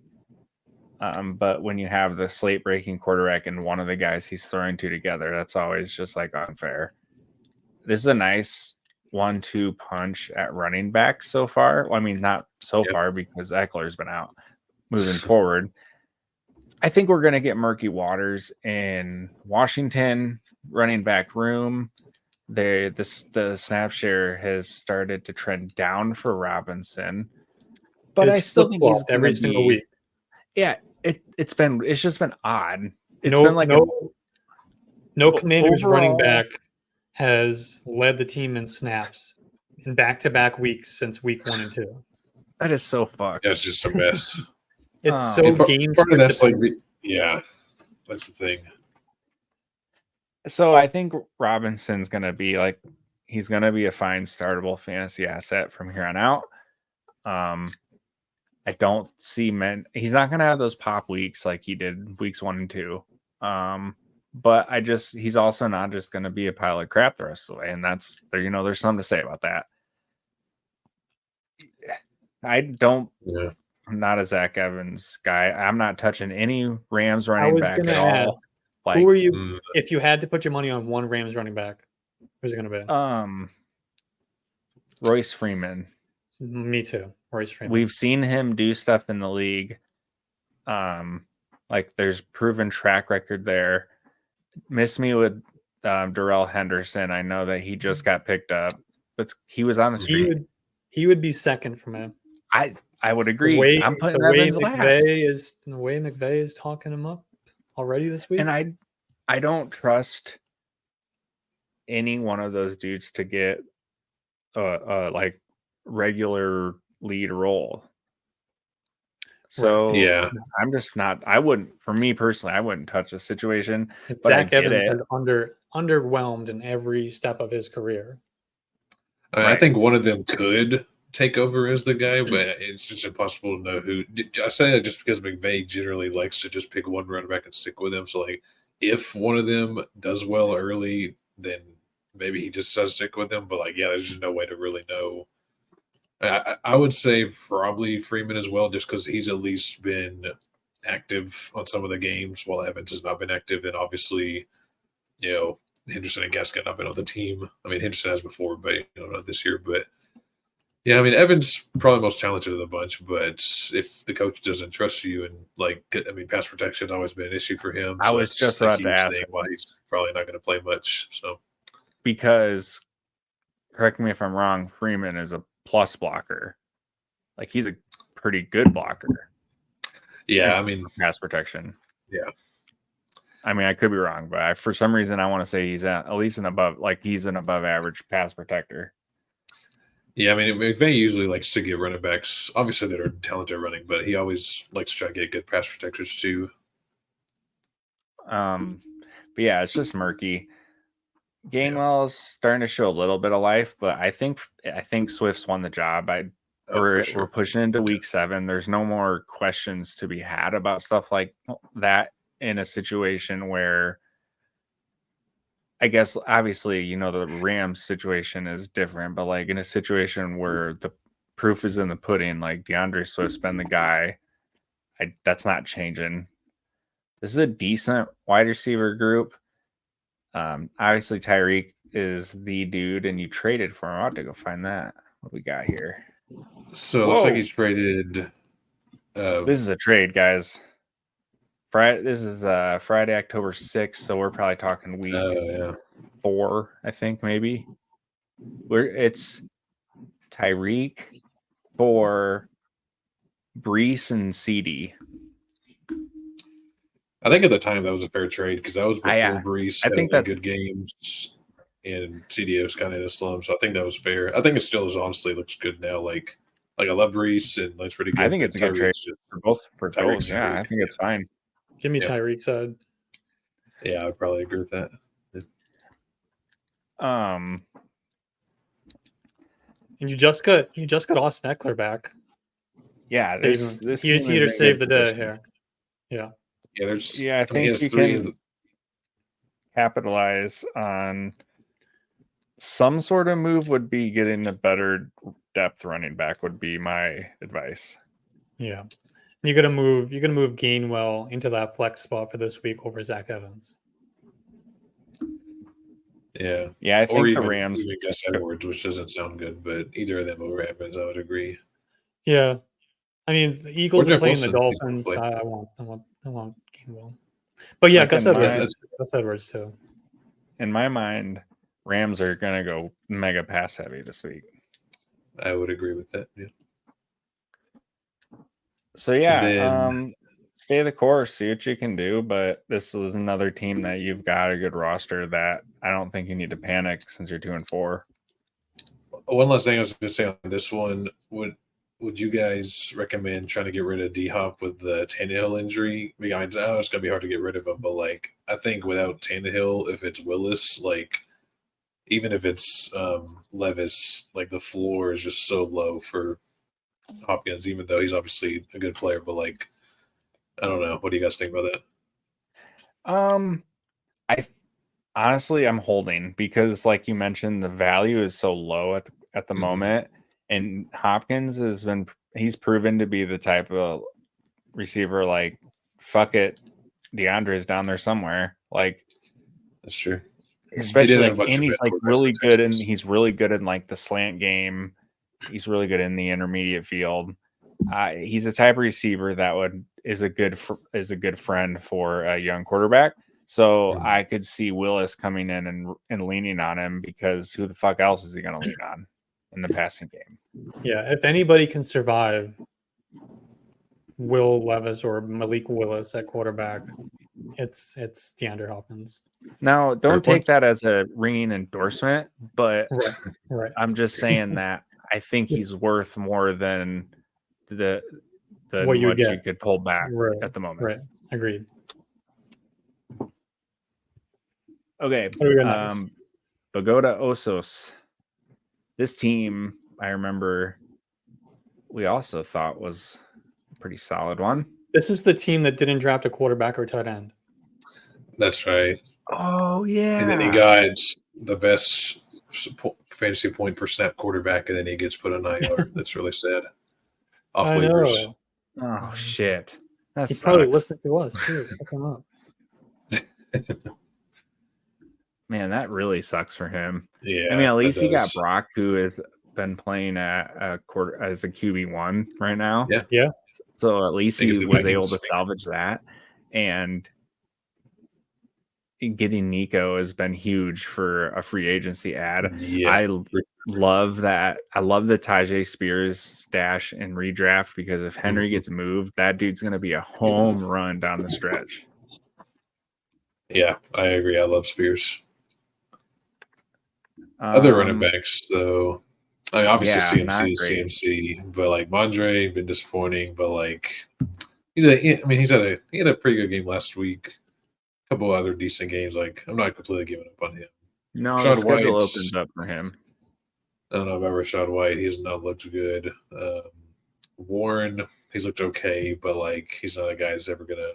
But when you have the slate breaking quarterback and one of the guys he's throwing to together, that's always just like unfair. This is a nice 1-2 punch at running back so far. Well, I mean, not so far because Eckler's been out. Moving forward, I think we're going to get murky waters in Washington running back room. The snap share has started to trend down for Robinson, but I still think he's every single week. Yeah, it's just been odd. It's been like no Commanders running back has led the team in snaps in back-to-back weeks since week 1 and 2. That is so fucked. Yeah, it's just a mess. It's so game. Part of that's like that's the thing. So I think Robinson's gonna be like he's gonna be a fine startable fantasy asset from here on out. I don't see he's not gonna have those pop weeks like he did weeks 1 and 2. But he's also not just gonna be a pile of crap the rest of the way, and that's there's something to say about that. I'm not a Zach Evans guy. I'm not touching any Rams running back at all. Like, who are you if you had to put your money on one Rams running back? Who's it going to be? Royce Freeman. Me too. Royce Freeman. We've seen him do stuff in the league. Like there's proven track record there. Miss me with Darrell Henderson. I know that he just got picked up, but he was on the street. He would be second for me. I would agree. I'm putting Evans last. The way McVay is talking him up already this week. And I don't trust any one of those dudes to get like regular lead role. So yeah, I'm just not. For me personally, I wouldn't touch the situation. But Zach Evans is underwhelmed in every step of his career. I think one of them could take over as the guy, but it's just impossible to know who. I say that just because McVay generally likes to just pick one running back and stick with him. So, like, if one of them does well early, then maybe he just does stick with them. But, like, yeah, there's just no way to really know. I would say probably Freeman as well, just because he's at least been active on some of the games while Evans has not been active. And obviously, Henderson and Gaskin have not been on the team. I mean, Henderson has before, but not this year. But yeah, I mean, Evans probably most talented of the bunch. But if the coach doesn't trust you, and pass protection has always been an issue for him. I was just about to ask why he's probably not going to play much. So, because correct me if I'm wrong, Freeman is a plus blocker. Like he's a pretty good blocker. Yeah, I mean, pass protection. Yeah. I mean, I could be wrong, but for some reason I want to say he's at least he's an above average pass protector. Yeah, I mean, McVay usually likes to get running backs, obviously that are talented running, but he always likes to try to get good pass protectors too. But yeah, it's just murky. Gainwell's starting to show a little bit of life, but I think Swift's won the job. We're pushing into week 7. There's no more questions to be had about stuff like that in a situation where, I guess, obviously, the Rams situation is different, but like in a situation where the proof is in the pudding, like DeAndre Swift's been the guy, that's not changing. This is a decent wide receiver group. Obviously Tyreek is the dude, and you traded for him. I'll have to go find that. What we got here? So it looks like he's traded. This is a trade, guys. This is Friday, October 6th, so we're probably talking week 4, I think, maybe. It's Tyreek for Brees and CD. I think at the time that was a fair trade because that was before Brees I had think any that's good games and CD was kind of in a slump. So I think that was fair. I think it still is honestly looks good now. Like I love Brees and that's pretty good. I think it's a good trade for both. Tyreek's Yeah, I think it's fine. Give me Tyreek's side. Yeah, I would probably agree with that. And you just got Austin Eckler back. Yeah, this he's here to save the day here. Yeah. Yeah, there's. I think you can capitalize on some sort of move. Would be getting a better depth running back. Would be my advice. Yeah, you're gonna move Gainwell into that flex spot for this week over Zach Evans. Yeah, I think the Rams even Gus Edwards, which doesn't sound good, but either of them over Evans, I would agree. Yeah, I mean the Eagles are playing the Dolphins. I want Gainwell, but yeah, Gus Edwards too. In my mind, Rams are gonna go mega pass heavy this week. I would agree with that. Yeah. So stay the course, see what you can do. But this is another team that you've got a good roster that I don't think you need to panic since you're 2-4. One last thing I was going to say on this one: would you guys recommend trying to get rid of D-Hop with the Tannehill injury? I know it's going to be hard to get rid of him, but I think without Tannehill, if it's Willis, even if it's Levis, the floor is just so low for Hopkins, even though he's obviously a good player, but I don't know. What do you guys think about that? I'm holding because, like you mentioned, the value is so low at the moment, and Hopkins he's proven to be the type of receiver fuck it, DeAndre's down there somewhere. That's true. Especially and he's really good and he's really good in the slant game. He's really good in the intermediate field. He's a type of receiver that is a good friend for a young quarterback. So I could see Willis coming in and leaning on him because who the fuck else is he going to lean on in the passing game? Yeah, if anybody can survive Will Levis or Malik Willis at quarterback, it's DeAndre Hopkins. Now, don't take that as a ringing endorsement, but right. I'm just saying that I think he's worth more than what you could pull back at the moment. Right. Agreed. Okay. Bogota Osos. This team, I remember we also thought was a pretty solid one. This is the team that didn't draft a quarterback or tight end. That's right. Oh, yeah. And then he got the best fantasy point per snap quarterback, and then he gets put on IR. That's really sad. Off waivers. Oh, shit. He probably listened to us, too. Look him up. Man, that really sucks for him. Yeah. I mean, at least he got Brock, who has been playing at a quarter as a QB1 right now. Yeah. So at least he was able to salvage that. And getting Nico has been huge for a free agency ad. Yeah. I love that. I love the Tajay Spears stash and redraft because if Henry gets moved, that dude's going to be a home run down the stretch. Yeah, I agree. I love Spears. Other running backs, though, I mean, obviously CMC is CMC, but Mondre been disappointing. But he had a pretty good game last week. A couple other decent games. I'm not completely giving up on him. No, the schedule opens up for him. I don't know about Rashad White. He has not looked good. Warren, he's looked okay, but he's not a guy who's ever gonna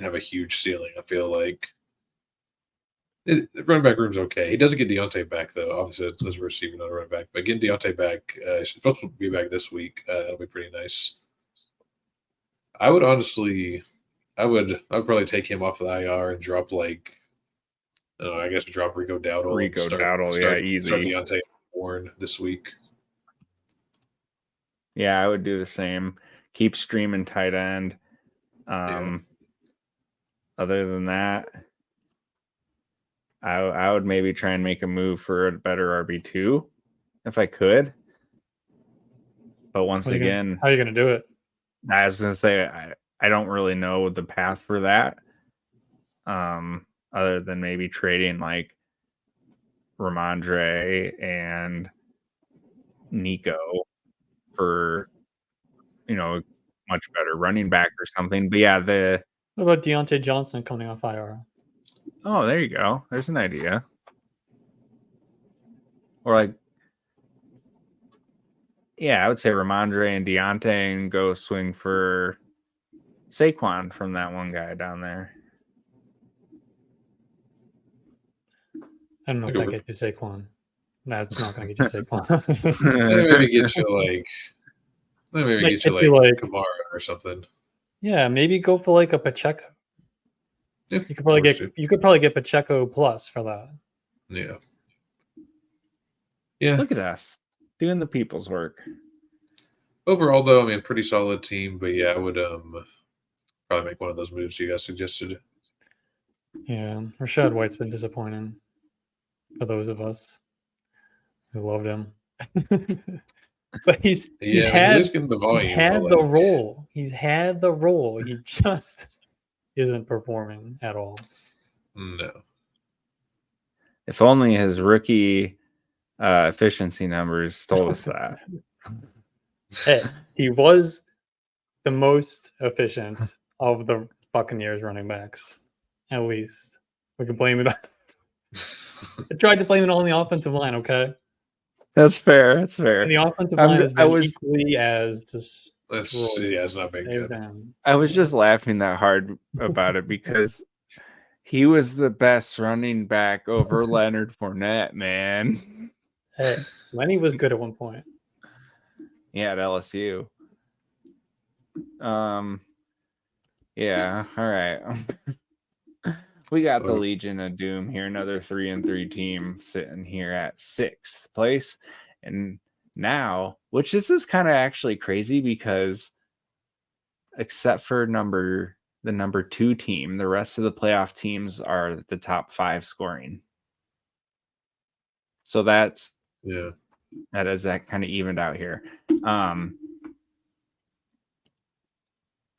have a huge ceiling. I feel the running back room's okay. He doesn't get Deontay back though. Obviously, it's a receiver, not a running back. But getting Deontay back, he's supposed to be back this week. That'll be pretty nice. I would probably take him off the IR and drop I guess drop Rico Dowdle. Easy. Start Deontay Warren this week. Yeah, I would do the same. Keep streaming tight end. Other than that, I would maybe try and make a move for a better RB2 if I could. But once again, how are you gonna do it? I was gonna say I don't really know the path for that. Other than maybe trading like Ramondre and Nico for much better running back or something. But yeah, What about Deontay Johnson coming off IR? oh, there you go. There's an idea. Or like, yeah, I would say Ramondre and Deontay and go swing for Saquon from that one guy down there. I don't know if that gets you Saquon. That's not going to get you Saquon. Maybe get you like Kamara or something. Yeah, maybe go for like a Pacheco. Yeah, you could probably get Pacheco plus for that. Yeah. Yeah. Look at us doing the people's work. Overall, though, I mean, pretty solid team. But yeah, I would probably make one of those moves you guys suggested. Yeah, Rashad White's been disappointing for those of us who loved him. But he had the role. He's had the role. He just isn't performing at all. No. If only his rookie efficiency numbers told us that. Hey, he was the most efficient of the Buccaneers running backs. At least we can blame it on. I tried to blame it on the offensive line. Okay, that's fair. That's fair. And the offensive line has been equally as just. It's not been good. I was just laughing that hard about it because he was the best running back over Leonard Fournette, man. Hey, Lenny was good at one point. Yeah, at LSU. Yeah, all right. We got the Legion of Doom here, another 3-3 team sitting here at 6th place. And now, which this is kind of actually crazy because except for the number 2 team, the rest of the playoff teams are the top 5 scoring. So that kind of evened out here.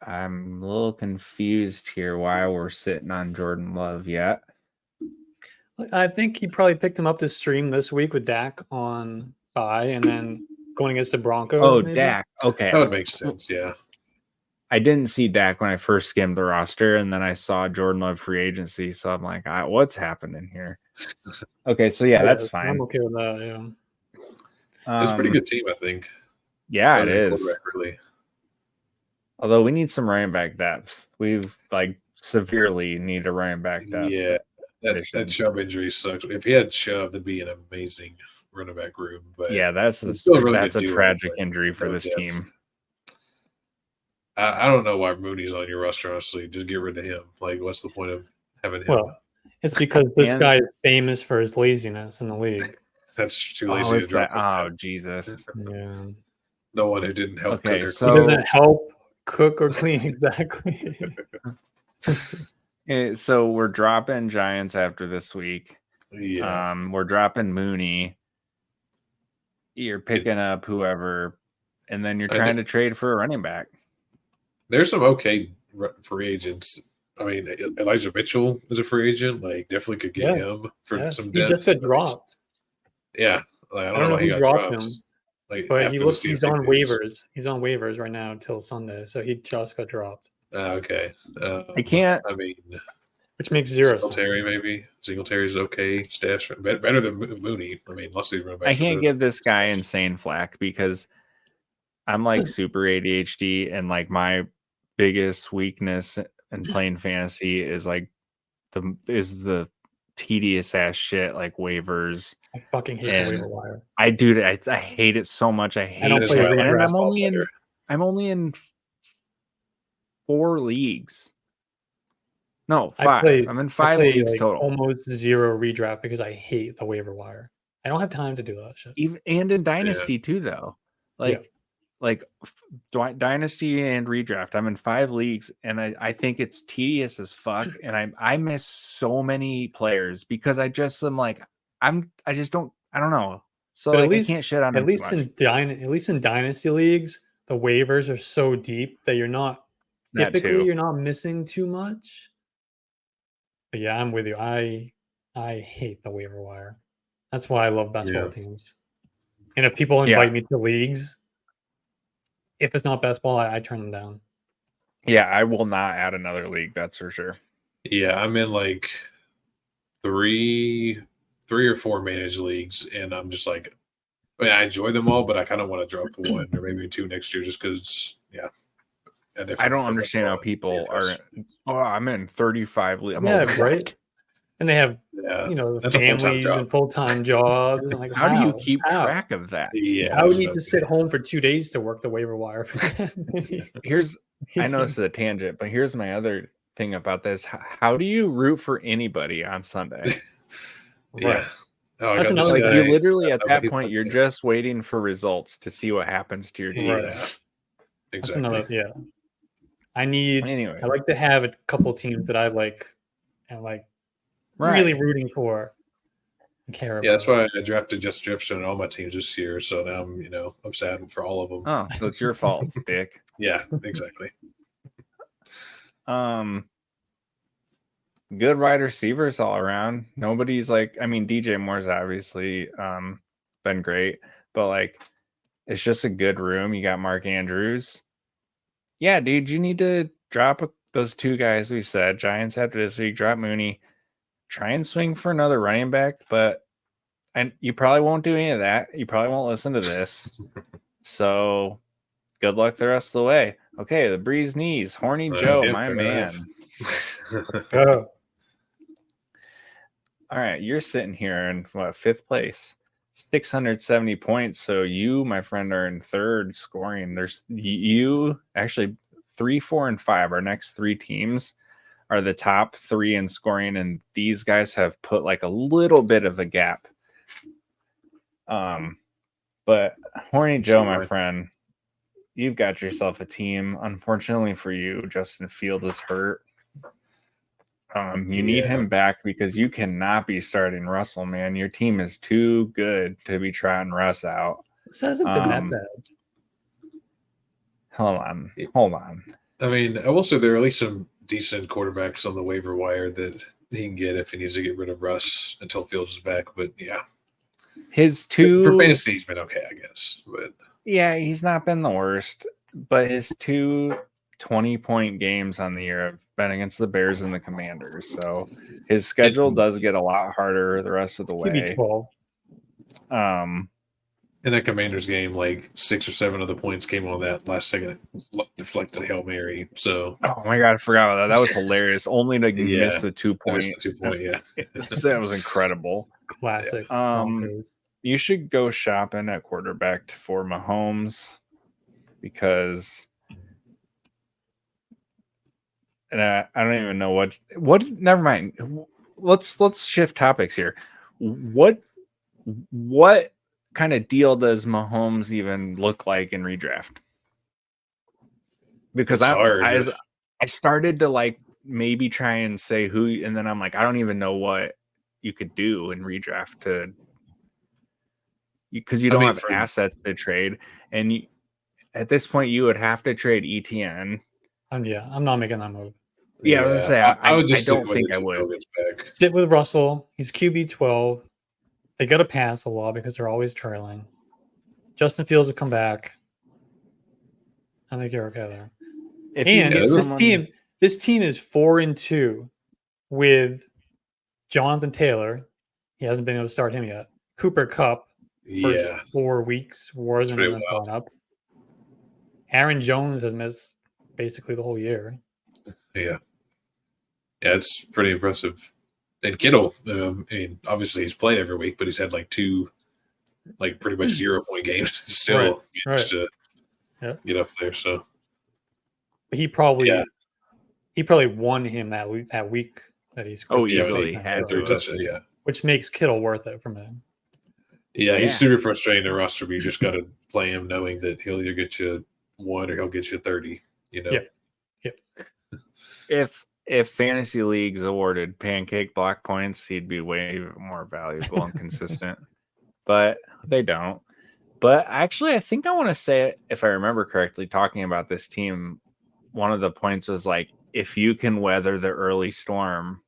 I'm a little confused here why we're sitting on Jordan Love yet. I think he probably picked him up to stream this week with Dak on bye and then going against the Broncos. Oh, maybe? Dak. Okay. That would make sense, yeah. I didn't see Dak when I first skimmed the roster, and then I saw Jordan Love free agency, so I'm like, what's happening here? Okay, so yeah, that's fine. I'm okay with that, yeah. It's a pretty good team, I think. Yeah, it is. Really. Although we need some running back depth. We've severely need a running back depth. Yeah, that Chubb injury sucks. If he had Chubb, that'd be an amazing running back room. But yeah, that's a tragic injury for this team. I don't know why Mooney's on your roster, honestly. Just get rid of him. Like, what's the point of having him? Well, it's because this guy is famous for his laziness in the league. That's too lazy to drop. Oh, Jesus. Yeah. The one who didn't help cook or clean. He doesn't help cook or clean, exactly. So we're dropping Giants after this week. Yeah. We're dropping Mooney. You're picking up whoever, and then you're trying to trade for a running back. There's some okay free agents. I mean, Elijah Mitchell is a free agent. Like, definitely could get him for some depth. He just got dropped. Yeah. Like, I don't know who dropped him. Like, but he's on waivers. He's on waivers right now until Sunday, so he just got dropped. Okay. I can't. I mean, which makes zero Singletary sense. Maybe Singletary's okay. Stash better than Mooney. I mean, let's see. I can't give this guy insane flack because I'm like super ADHD, and like my biggest weakness in playing fantasy is like the tedious ass shit like waivers. I fucking hate the waiver wire. I hate it so much. I don't play it. And I'm only in 4 leagues. No, 5. I'm in 5 leagues total. Almost 0 redraft because I hate the waiver wire. I don't have time to do that shit. And in Dynasty too, though. Like like dynasty and redraft. I'm in 5 leagues, and I think it's tedious as fuck. And I miss so many players because I just am like I don't know. So But like I can't shit on them too much. at least in dynasty leagues, the waivers are so deep that you're not missing too much. But yeah, I'm with you. I hate the waiver wire. That's why I love best ball teams. And if people invite me to leagues, if it's not best ball, I turn them down. Yeah, I will not add another league. That's for sure. Yeah, I'm in like three or 4 managed leagues, and I'm just like, I mean, I enjoy them all, but I kind of want to drop 1 or maybe 2 next year, just because, I don't understand how people are. Oh, I'm in 35 leagues. Right. And they have that's families and full-time jobs. And like, how do you keep track of that? Yeah, I would need to sit home for 2 days to work the waiver wire. I know this is a tangent, but here's my other thing about this. How do you root for anybody on Sunday? Right. Oh, That's another like you literally at that point you're just waiting for results to see what happens to your team. Right. Exactly. That's another I like to have a couple teams that I like and like really rooting for and care about. Yeah, that's why I drafted Justin Jefferson on all my teams this year. So now I'm sad for all of them. Oh, so it's your fault, Dick. Yeah, exactly. Good wide receivers all around. Nobody's like, I mean, DJ Moore's obviously been great, but like it's just a good room. You got Mark Andrews. Yeah, dude, you need to drop those 2 guys we said. Giants after this week, drop Mooney. Try and swing for another running back, and you probably won't do any of that. You probably won't listen to this. So good luck the rest of the way. Okay, the Breeze knees. Horny Joe, my man. All right, you're sitting here in 5th place, 670 points. So you, my friend, are in 3rd scoring. There's you actually 3, 4, and 5. Our next 3 teams are the top 3 in scoring, and these guys have put like a little bit of a gap. But Horny Joe, my friend, you've got yourself a team. Unfortunately for you, Justin Fields is hurt. You need him back because you cannot be starting Russell, man. Your team is too good to be trotting Russ out. This hasn't been that bad. Hold on. I mean, I will say there are at least some decent quarterbacks on the waiver wire that he can get if he needs to get rid of Russ until Fields is back. But his 2 for fantasy, he's been okay, I guess. But yeah, he's not been the worst. But his 2 20-point games on the year have been against the Bears and the Commanders. So his schedule does get a lot harder the rest of the way. In that Commanders game, like 6 or 7 of the points came on that last second deflected Hail Mary. So oh my god, I forgot about that. That was hilarious. Only to miss the 2-point. That was incredible. Classic. You should go shopping at quarterback for Mahomes because and I don't even know what never mind. Let's shift topics here. What kind of deal does Mahomes even look like in redraft? Because I started to like maybe try and say who, and then I'm like, I don't even know what you could do in redraft because you don't have assets to trade, and at this point you would have to trade ETN. I'm not making that move. Yeah, I was gonna say I don't think I would. Sit with Russell. He's QB 12. They got to pass a lot because they're always trailing. Justin Fields will come back. I think you're okay there. This team is 4-2 with Jonathan Taylor. He hasn't been able to start him yet. Cooper Kupp, first 4 weeks wasn't in this lineup. Aaron Jones has missed basically the whole year. Yeah, it's pretty impressive. And Kittle, I mean, obviously he's played every week, but he's had like 2, like pretty much 0-point games still to get up there. So he probably won him that week that he scored. Oh, easily had which makes Kittle worth it from him. Yeah, he's super frustrating to roster, but you just got to play him knowing that he'll either get you 1 or he'll get you 30. You know. Yeah. If fantasy leagues awarded pancake block points, he'd be way more valuable and consistent. But they don't. But actually, I think I want to say, if I remember correctly, talking about this team, one of the points was like, if you can weather the early storm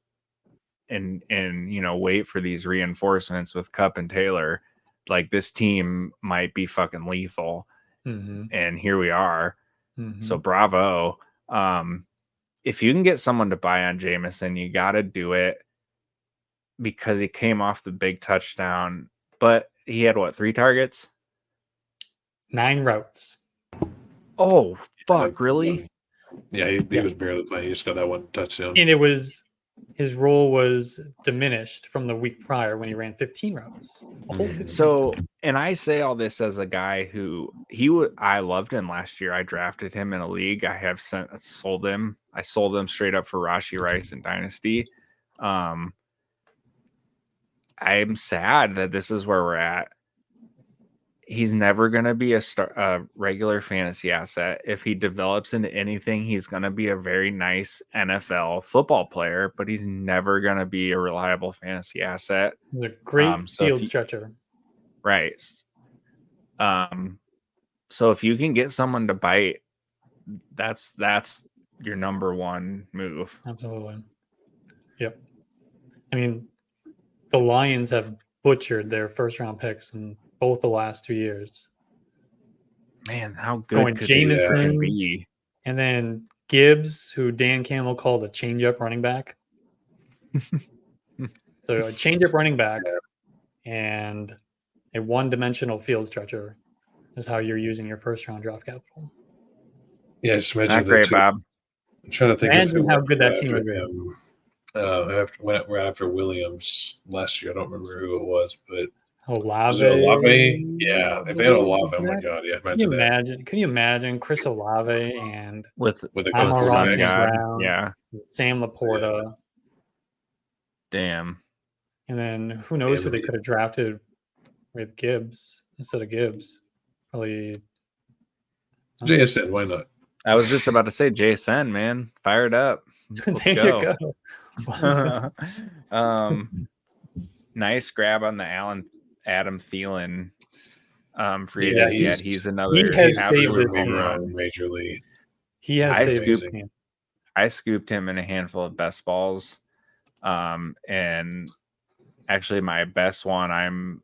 and wait for these reinforcements with Cup and Taylor, like this team might be fucking lethal. Mm-hmm. And here we are. Mm-hmm. So bravo. If you can get someone to buy on Jameson, you got to do it because he came off the big touchdown. But he had 3 targets? 9 routes. Oh, fuck, really? Yeah, he was barely playing. He just got that 1 touchdown. And his role was diminished from the week prior when he ran 15 routes. So, and I say all this as a guy who I loved him last year. I drafted him in a league. I have sold him. I sold him straight up for Rashee Rice in Dynasty. I'm sad that this is where we're at. He's never going to be a regular fantasy asset. If he develops into anything, he's going to be a very nice NFL football player, but he's never going to be a reliable fantasy asset. He's a great field stretcher. Right. So if you can get someone to bite, that's your number one move. Absolutely. Yep. I mean, the Lions have butchered their first round picks in both the last 2 years. Man, how good Going could Jameson they be? And then Gibbs, who Dan Campbell called a change-up running back. So a change-up running back and a one-dimensional field stretcher is how you're using your first-round draft capital. Yeah, just imagine Not great, Bob. I'm trying to think of how good that team would be. After Williams last year, I don't remember who it was, but Olave. Yeah, if they had Olave, oh my god, yeah, Can you imagine Chris Olave and with Amon-Ra Brown, yeah, Sam Laporta, yeah. Damn. And then who knows who they could have drafted with Gibbs instead of Gibbs? Probably JSN. Why not? I was just about to say JSN, man, fired up. There you go. Nice grab on the Adam Thielen free agency. He's another. He has majorly. He has I scooped him in a handful of best balls, and actually my best one. I'm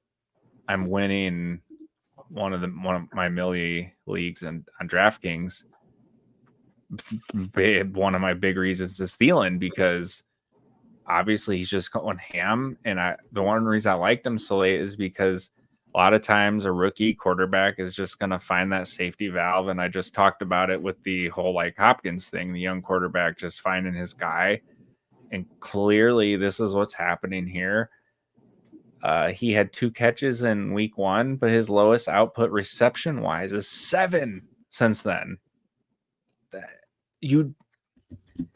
winning one of my Millie leagues on DraftKings. One of my big reasons is Thielen because obviously he's just going ham, and the one reason I liked him so late is because a lot of times a rookie quarterback is just going to find that safety valve, and I just talked about it with the whole like Hopkins thing, the young quarterback just finding his guy, and clearly this is what's happening here. He had 2 catches in week 1, but his lowest output reception wise is 7 since then.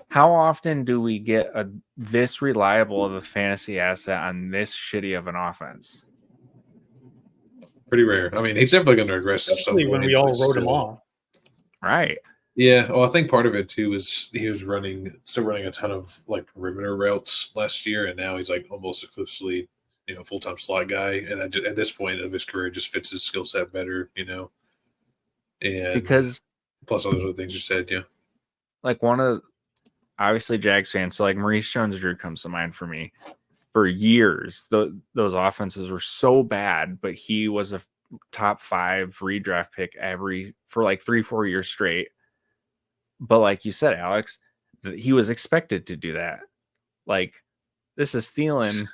How often do we get this reliable of a fantasy asset on this shitty of an offense? Pretty rare. I mean, he's definitely going to regress. Especially when we all wrote him off. Right. Yeah. Well, I think part of it too is he was still running a ton of like perimeter routes last year, and now he's like almost exclusively, full-time slot guy. And at this point of his career, just fits his skill set better, And because plus all those other things you said, yeah. Like obviously Jags fans, so like Maurice Jones-Drew comes to mind for me. For years, those offenses were so bad, but he was a top 5 redraft pick for like 3-4 years straight. But like you said, Alex, he was expected to do that. Like, this is Thielen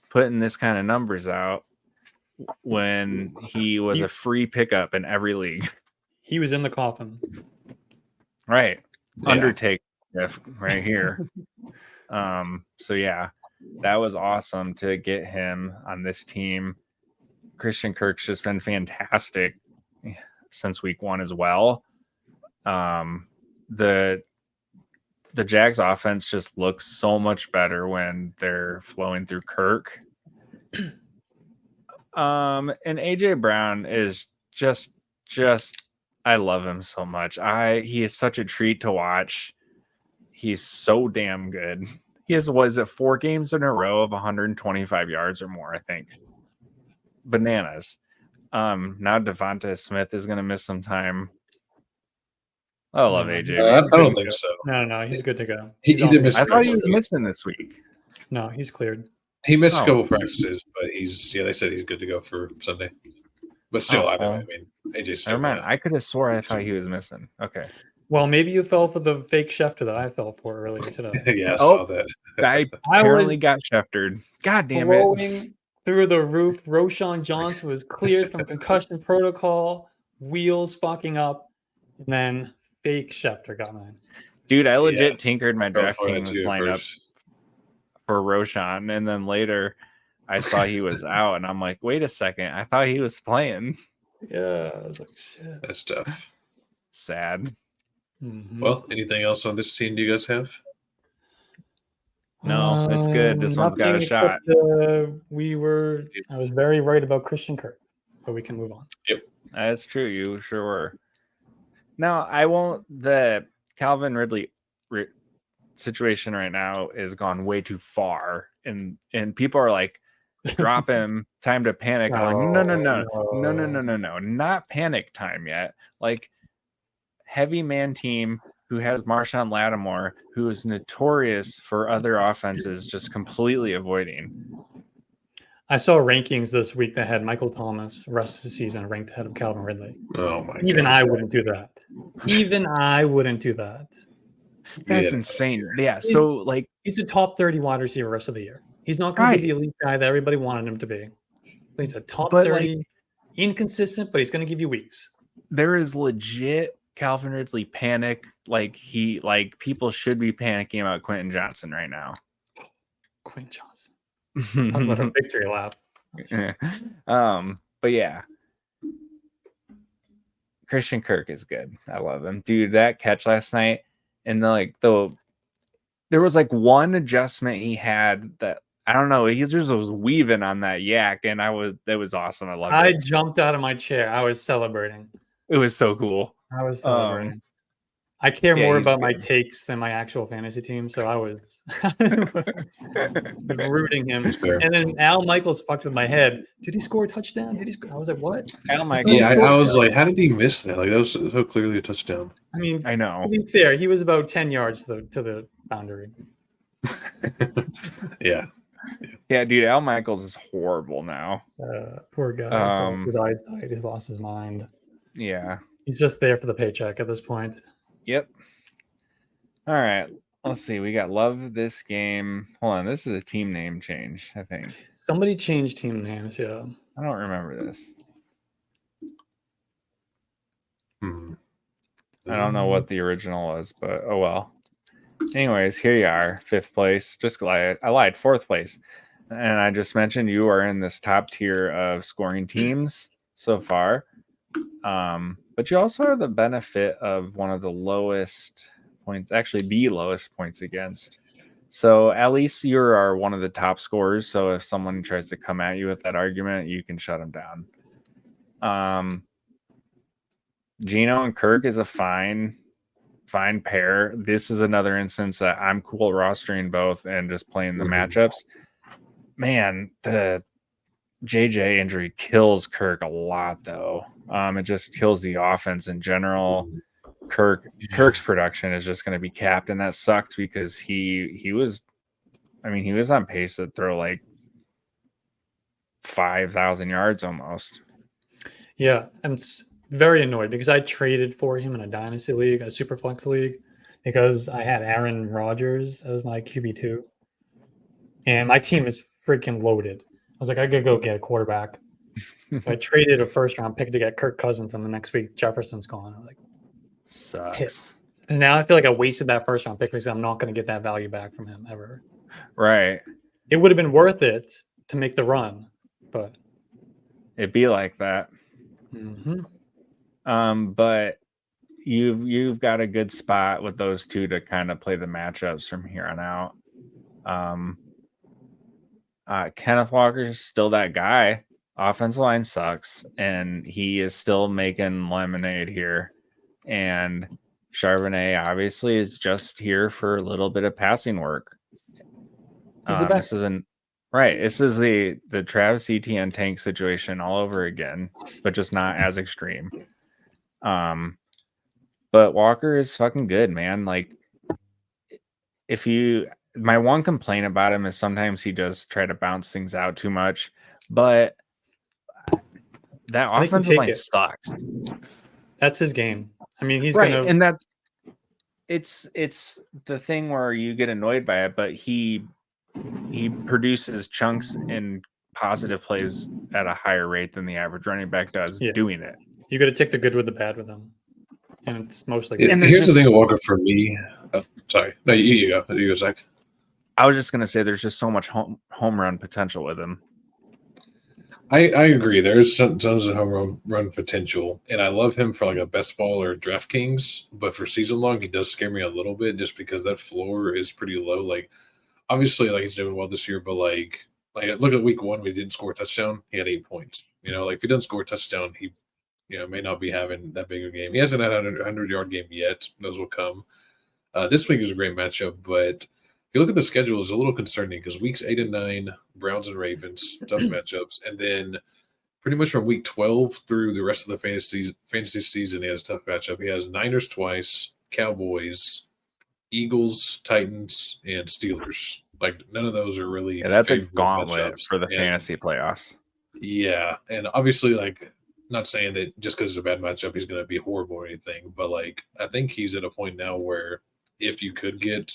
putting this kind of numbers out when he was a free pickup in every league. He was in the coffin. Right. Yeah. Undertaker right here. So yeah, that was awesome to get him on this team. Christian Kirk's just been fantastic since week 1 as well. The Jags offense just looks so much better when they're flowing through Kirk. And AJ Brown is just I love him so much. He is such a treat to watch. He's so damn good. He has, was it 4 games in a row of 125 yards or more, I think. Bananas. Now Devonta Smith is gonna miss some time. I love AJ. I don't think so. No, he's good to go. He did miss I thought he practice. was missing this week. No, he's cleared. He missed a Oh. couple practices, but they said he's good to go for Sunday. But still, Oh, either way, well. I mean, AJ's Never still mind. gonna- I could have swore I thought he was missing. Okay. Well, maybe you fell for the fake Schefter that I fell for earlier today. Yeah, I Oh. saw that. I apparently got Scheftered. God damn it. Throwing through the roof. Roshan Johnson was cleared from concussion protocol. Wheels fucking up. And then fake Schefter got mine. Dude, I legit Yeah. tinkered my Fell for that DraftKings too at lineup first. for Roshan, and then later I saw he was out, and I'm like, wait a second, I thought he was playing. Yeah, I was like, shit. That's tough. Sad. Mhm. Well, anything else on this team do you guys have? No, it's good. This one's got a nothing shot. Except, I was very right about Christian Kirk, but we can move on. That's true. You sure were. No, I won't. The Calvin Ridley situation right now is gone way too far, and people are like, drop him. Time to panic. I'm like, no, not panic time yet. Like, heavy man team who has Marshawn Lattimore, who is notorious for other offenses just completely avoiding. I saw rankings this week that had Michael Thomas rest of the season ranked ahead of Calvin Ridley. Oh my Even god. I wouldn't do that. Even I wouldn't do that. That's Yeah. insane. Yeah. So like, He's a top 30 wide receiver rest of the year. He's not going to be the elite guy that everybody wanted him to be. But he's a top 30, inconsistent, but he's going to give you weeks. there is legit Calvin Ridley panic. Like people should be panicking about Quentin Johnson right now. Quinn Johnson. Talk about a victory lap. But yeah, Christian Kirk is good. I love him, dude. That catch last night, and there was like one adjustment he had that I don't know. He just was weaving on that yak, and that was awesome. I loved I it. jumped out of my chair. I was celebrating. It was so cool. I was celebrating. I care yeah, more he's about my good. takes than my actual fantasy team, so I was rooting him. That's fair. And then Al Michaels fucked with my head. Did he score a touchdown? Did he score? I was like, what? Al Michaels. Yeah, I was like, how did he miss that? Like that was so clearly a touchdown. I mean, I know. to be fair, he was about 10 yards to the boundary. Yeah. Yeah, dude. Al Michaels is horrible now. Poor guy. He's lost his eyesight. He's lost his mind. Yeah. He's just there for the paycheck at this point. Yep. All right. Let's see. We got love this game. Hold on. This is a team name change, I think. Somebody changed team names, yeah. I don't remember this. I don't know what the original was, but oh well. Anyways, here you are, 5th place. Just lied. I lied, 4th place. And I just mentioned you are in this top tier of scoring teams so far. But you also have the benefit of one of the lowest points, actually the lowest points against. So at least you are one of the top scorers. So if someone tries to come at you with that argument, you can shut them down. Gino and Kirk is a fine pair. This is another instance that I'm cool rostering both and just playing the matchups. Man, the JJ injury kills Kirk a lot, though. It just kills the offense in general. Kirk's production is just going to be capped, and that sucked because he was on pace to throw like 5,000 yards almost. Yeah, I'm very annoyed because I traded for him in a dynasty league, a superflex league, because I had Aaron Rodgers as my QB2, and my team is freaking loaded. I was like, I gotta go get a quarterback. I traded a 1st-round pick to get Kirk Cousins, and the next week Jefferson's gone. I was like, Sucks. hit. And now I feel like I wasted that 1st-round pick because I'm not going to get that value back from him ever. Right. It would have been worth it to make the run, but It'd be like that. But you've got a good spot with those two to kind of play the matchups from here on out. Kenneth Walker is still that guy. offensive line sucks, and he is still making lemonade here. And Charbonnet obviously is just here for a little bit of passing work. This isn't right. This is the Travis Etienne tank situation all over again, but just not as extreme. But Walker is fucking good, man. Like, my one complaint about him is sometimes he does try to bounce things out too much, but that offensive line sucks. That's his game. I mean, he's right, gonna, and that it's the thing where you get annoyed by it, but he produces chunks and positive plays at a higher rate than the average running back does doing it. You got to take the good with the bad with him, and it's mostly. Here's the thing with Walker for me. Oh, sorry, no, you go. You go, Zach. I was just gonna say there's just so much home run potential with him. I agree. There's tons of home run potential, and I love him for like a best ball or DraftKings. But for season long, he does scare me a little bit just because that floor is pretty low. Like, obviously, like he's doing well this year, but like look at week 1, we didn't score a touchdown. He had 8 points. Like if he doesn't score a touchdown, he may not be having that big a game. He hasn't had a 100-yard game yet. Those will come. This week is a great matchup, but if you look at the schedule, it's a little concerning because weeks 8 and 9, Browns and Ravens, tough matchups. And then pretty much from week 12 through the rest of the fantasy season, he has a tough matchup. He has Niners twice, Cowboys, Eagles, Titans, and Steelers. Like, none of those are really that's a gauntlet for the fantasy playoffs. Yeah, and obviously, like, not saying that just because it's a bad matchup, he's going to be horrible or anything, but, like, I think he's at a point now where if you could get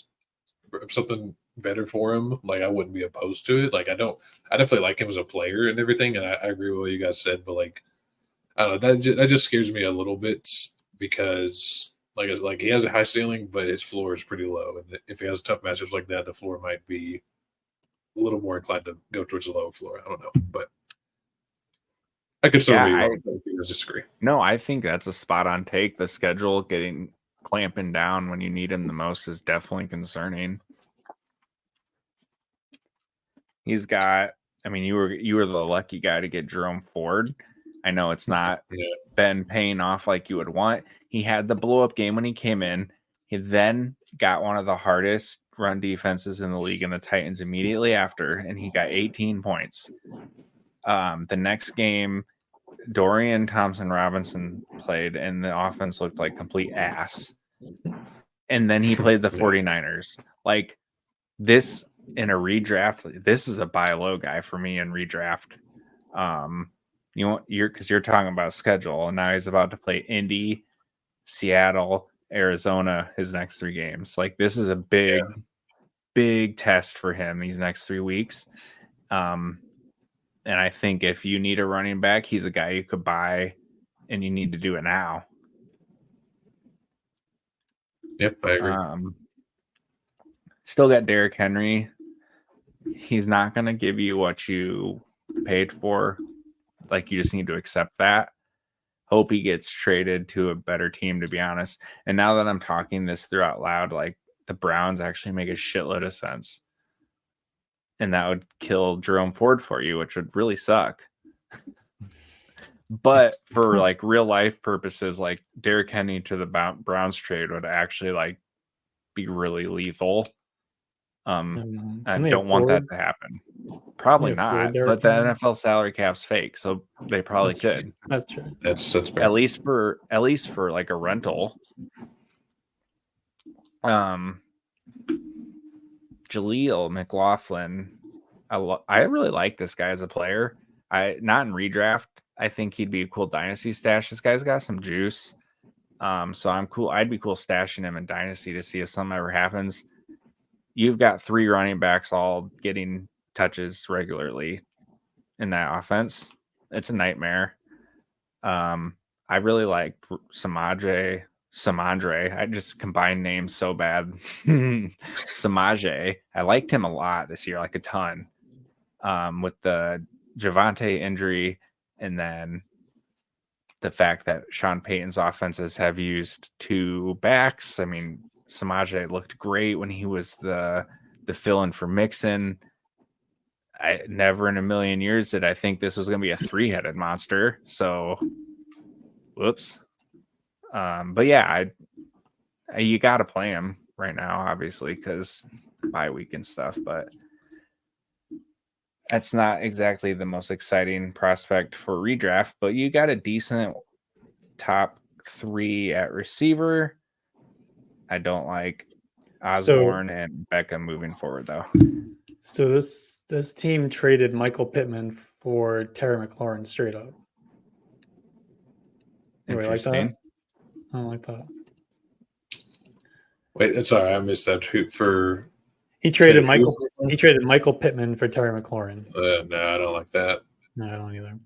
something better for him, like, I wouldn't be opposed to it. Like, I definitely like him as a player and everything, and I agree with what you guys said, but, like, I don't know, that just scares me a little bit because like he has a high ceiling, but his floor is pretty low, and if he has tough matchups like that, the floor might be a little more inclined to go towards the low floor. I don't know, but I could certainly disagree. No, I think that's a spot on take. The schedule clamping down when you need him the most is definitely concerning. He's got, I mean, you were the lucky guy to get Jerome Ford. I know it's not been paying off like you would want. He had the blow up game when he came in. He then got one of the hardest run defenses in the league in the Titans immediately after, and he got 18 points. The next game, Dorian Thompson-Robinson played, and the offense looked like complete ass. And then he played the 49ers. Like, this in a redraft, this is a buy low guy for me in redraft. Because you're talking about schedule, and now he's about to play Indy, Seattle, Arizona his next 3 games. Like, this is a big test for him these next 3 weeks. And I think if you need a running back, he's a guy you could buy, and you need to do it now. Yep, I agree. Still got Derrick Henry. He's not going to give you what you paid for. Like, you just need to accept that. Hope he gets traded to a better team, to be honest. And now that I'm talking this through out loud, like, the Browns actually make a shitload of sense. And that would kill Jerome Ford for you, which would really suck. But for like real life purposes, like Derrick Henry to the Browns trade would actually like be really lethal. I don't want that to happen. Probably not. But the NFL salary cap's fake, so they probably could. That's true. That's bad. At least for like a rental. Jaleel McLaughlin, I really like this guy as a player. Not in redraft. I think he'd be a cool dynasty stash. This guy's got some juice. So I'm cool. I'd be cool stashing him in dynasty to see if something ever happens. You've got 3 running backs all getting touches regularly in that offense. It's a nightmare. I really like Samandre. I just combined names so bad. Samaje. I liked him a lot this year, like a ton. With the Javonte injury, and then the fact that Sean Payton's offenses have used 2 backs. I mean, Samaje looked great when he was the fill-in for Mixon. I never in a million years did I think this was going to be a 3-headed monster. So, whoops. But yeah, you got to play him right now, obviously, because bye week and stuff. But that's not exactly the most exciting prospect for redraft. But you got a decent top 3 at receiver. I don't like Osborne and Beckham moving forward, though. So this team traded Michael Pittman for Terry McLaurin straight up. Anybody like that? Interesting. I don't like that. Wait, sorry, I missed that. He traded Michael Pittman for Terry McLaurin. No, I don't like that. No, I don't either.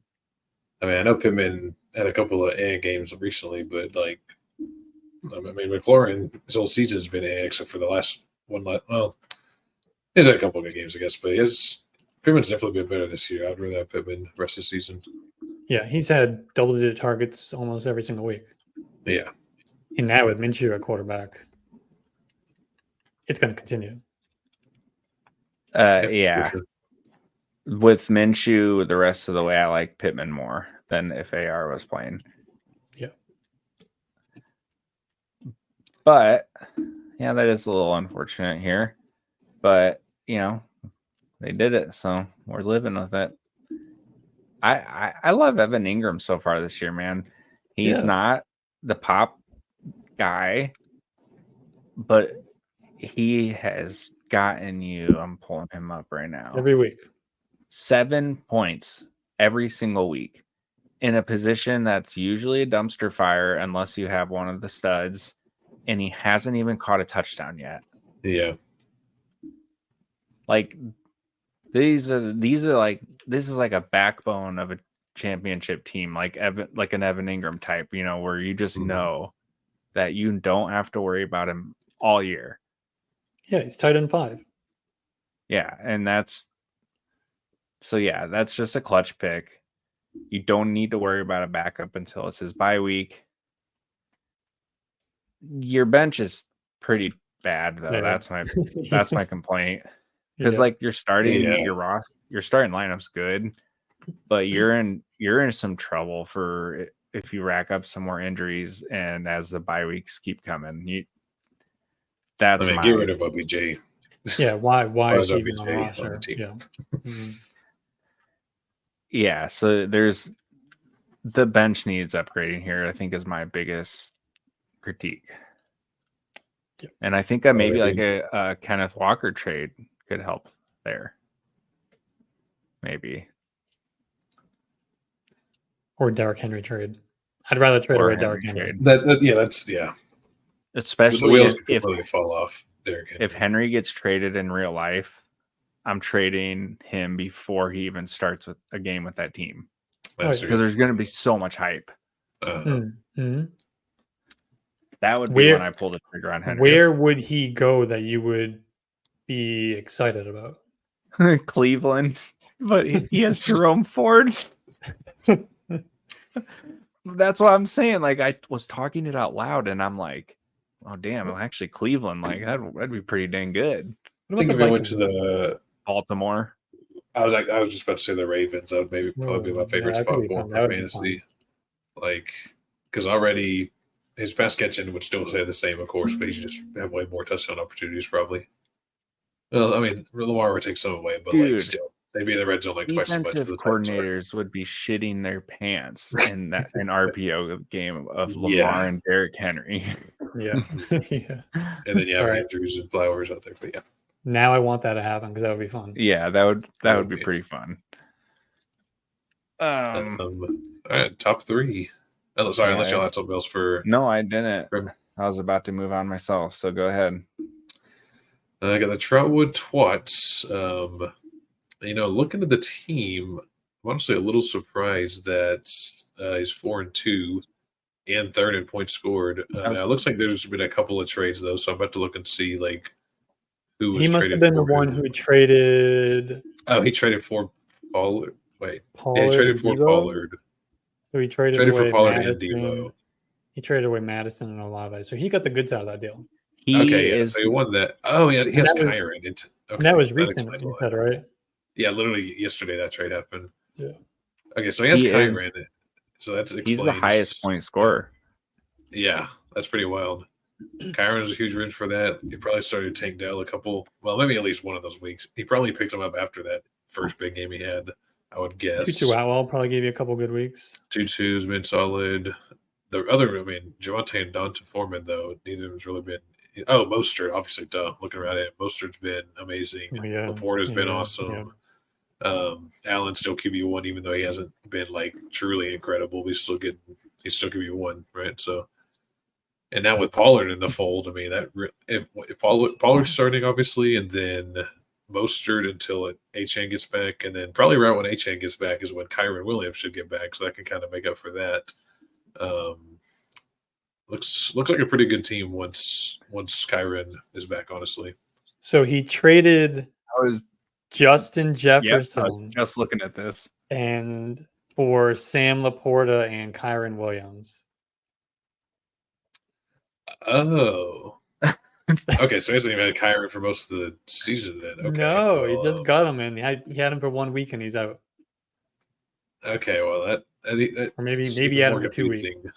I mean, I know Pittman had a couple of games recently, but like, I mean, McLaurin, his whole season's been except for the last one. Well, he's had a couple of good games, I guess, but Pittman's definitely been better this year. I'd rather have Pittman the rest of the season. Yeah, he's had double-digit targets almost every single week. Yeah. And now with Minshew at quarterback, it's going to continue. Yeah. Sure. With Minshew, the rest of the way, I like Pittman more than if AR was playing. Yeah. But, yeah, that is a little unfortunate here. But, they did it, so we're living with it. I love Evan Ingram so far this year, man. He's not the pop guy, but he has gotten you. I'm pulling him up right now. Every week. 7 points every single week in a position that's usually a dumpster fire unless you have one of the studs, and he hasn't even caught a touchdown yet. Yeah. Like these are like, this is like a backbone of a championship team, like an Evan Ingram type, where you just know that you don't have to worry about him all year. Yeah, he's tight end 5. Yeah, and that's just a clutch pick. You don't need to worry about a backup until it's his bye week. Your bench is pretty bad though. Yeah. That's my complaint. Because like your starting lineup's good, but you're in some trouble for if you rack up some more injuries and as the bye weeks keep coming. Get rid of OBJ. Yeah, why is he OBJ on the roster? on the team? Yeah. Mm-hmm. Yeah, so there's the bench needs upgrading here, I think, is my biggest critique. Yep. And I think maybe like a Kenneth Walker trade could help there. Maybe. Or Derrick Henry trade. I'd rather trade away Derrick Henry. That's. Especially the wheels could completely fall off Derrick Henry. If Henry gets traded in real life, I'm trading him before he even starts with a game with that team. Because there's going to be so much hype. Mm-hmm. That would be when I pull the trigger on Henry. Where would he go that you would be excited about? Cleveland. But he has Jerome Ford. That's what I'm saying. Like, I was talking it out loud, and I'm like, oh, damn, actually, Cleveland, like, that'd be pretty dang good. I think if I went to the Baltimore. I was just about to say the Ravens. That would probably be my favorite spot for fantasy. Like, because already his pass catching would still say the same, of course, but he should just have way more touchdown opportunities, probably. Well, I mean, Lamar would take some away, but like still, they'd be in the red zone like twice as much. Defensive coordinators would be shitting their pants in an RPO game of Lamar and Derrick Henry. Yeah. And then you have Andrews and Flowers out there, but yeah. Now I want that to happen because that would be fun. Yeah, that would be pretty fun. All right, top 3. Oh, sorry, unless y'all had something else for. No, I didn't. I was about to move on myself, so go ahead. I got the Troutwood Twats. Looking at the team, I'm honestly a little surprised that he's 4-2 and third in points scored. It looks like there's been a couple of trades though, so I'm about to look and see like who was. He must have been the one who traded. Oh, he traded for Pollard. Wait, he traded for Pollard. So he traded away for Pollard Madison. and Devo. He traded away Madison and Olave, so he got the good side of that deal. So he won that. Oh yeah, he has Kyron. And that was recent. You said right. Yeah, literally yesterday that trade happened. Yeah. Okay, so he has He is- Kyren. So that's He's the highest point scorer. Yeah, that's pretty wild. Kyren is a huge win for that. He probably started Tank Dell maybe at least one of those weeks. He probably picked him up after that first big game he had, I would guess. Tutu Atwell probably gave you a couple good weeks. Tutu's been solid. The other, Javonte and Donta Foreman, though, neither of them's really been. Oh, Mostert, obviously, looking around at it, Mostert's been amazing. Oh, yeah. Laporta's been awesome. Yeah. Allen's still QB1, even though he hasn't been like truly incredible. He's still QB1, right? So, and now with Pollard in the fold, I mean that if Pollard's starting, obviously, and then Mostert until HN gets back, and then probably right when HN gets back is when Kyren Williams should get back, so that can kind of make up for that. Looks like a pretty good team once Kyren is back, honestly. So he traded I was Justin Yep, I Jefferson was just looking at this. and for Sam Laporta and Kyren Williams. Oh. Okay, so he hasn't even had Kyren for most of the season then. Okay. No, he just got him in. He had him for 1 week and he's out. Okay, well that Or maybe that's he even had more him for 2 weeks. confusing.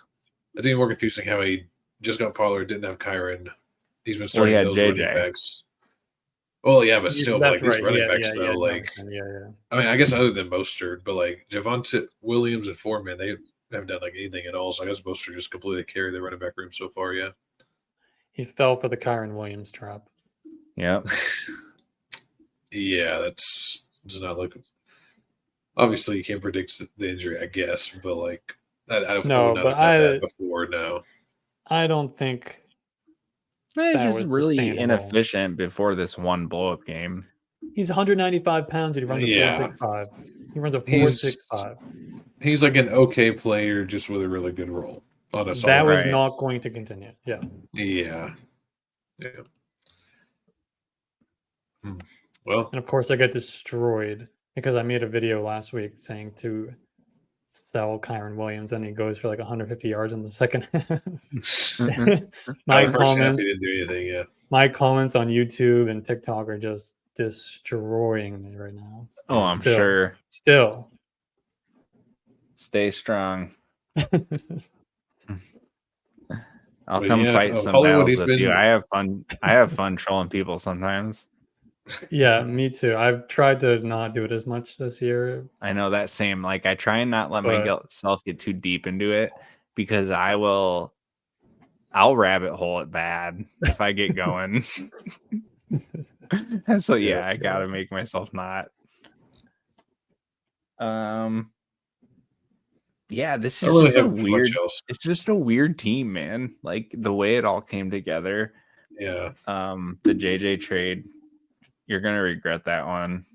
That's even more confusing how he just got Pollard, didn't have Kyren. He's been Well, starting he had those JJ. running backs. Well, yeah, but still, That's these right. running Yeah, backs yeah, though, yeah, like yeah. I mean, I guess other than Mostert, but like Javonte Williams and Foreman, they haven't done like anything at all. So I guess Mostert just completely carried the running back room so far. Yeah. He fell for the Kyren Williams trap. Yep. Yeah, does not look. Obviously, you can't predict the injury, I guess, but like I would not have done that before. No, I don't think He's that just was really sustainable. inefficient before this one blow-up game. He's 195 pounds and he runs a 4.65. He runs a 4.65. He's like an okay player, just with a really good role. On a That was right. not going to continue. Yeah. Yeah. Well, and of course I got destroyed because I made a video last week saying to sell Kyren Williams and he goes for like 150 yards in the second half. My comments, he didn't do anything. Yeah. My comments on YouTube and TikTok are just destroying me right now. Oh, I'm sure. Still. Stay strong. I'll come fight some battles with you. I have fun trolling people sometimes. Yeah, me too. I've tried to not do it as much this year. I know that same. Like I try and not let myself get too deep into it because I'll rabbit hole it bad if I get going. So yeah, I gotta make myself not. Yeah, this is just a weird. It's just a weird team, man. Like the way it all came together. Yeah. The JJ trade. You're gonna regret that one.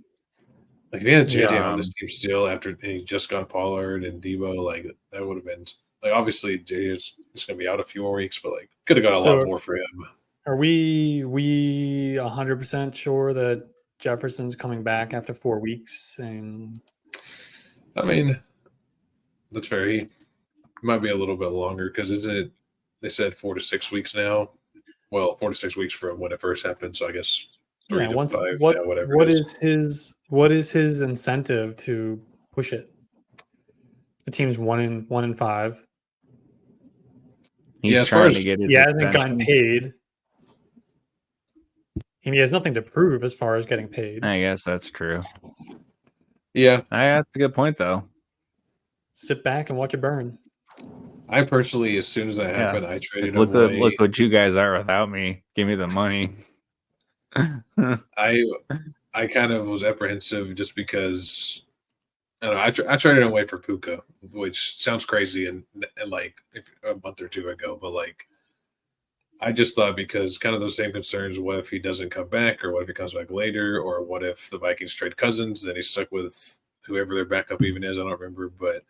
Like if he had JJ on this team still after he just got Pollard and Debo, like that would have been like obviously JJ is gonna be out a few more weeks, but like could have got a lot more for him. Are we 100% sure that Jefferson's coming back after 4 weeks? And I mean, that's very might be a little bit longer because isn't it? They said 4 to 6 weeks now. Well, 4 to 6 weeks from when it first happened. So I guess 3 to 5. Whatever. What is his incentive to push it? The team's 1-5. He's trying to get his. He hasn't gotten paid. And he has nothing to prove as far as getting paid. I guess that's true. Yeah. That's a good point, though. Sit back and watch it burn. I personally, as soon as that happened, I traded him away. Look what you guys are without me. Give me the money. I kind of was apprehensive just because I don't know. I traded him away for Puka, which sounds crazy and like a month or two ago, but like I just thought because kind of those same concerns. What if he doesn't come back, or what if he comes back later, or what if the Vikings trade Cousins? Then he's stuck with whoever their backup even is. I don't remember, but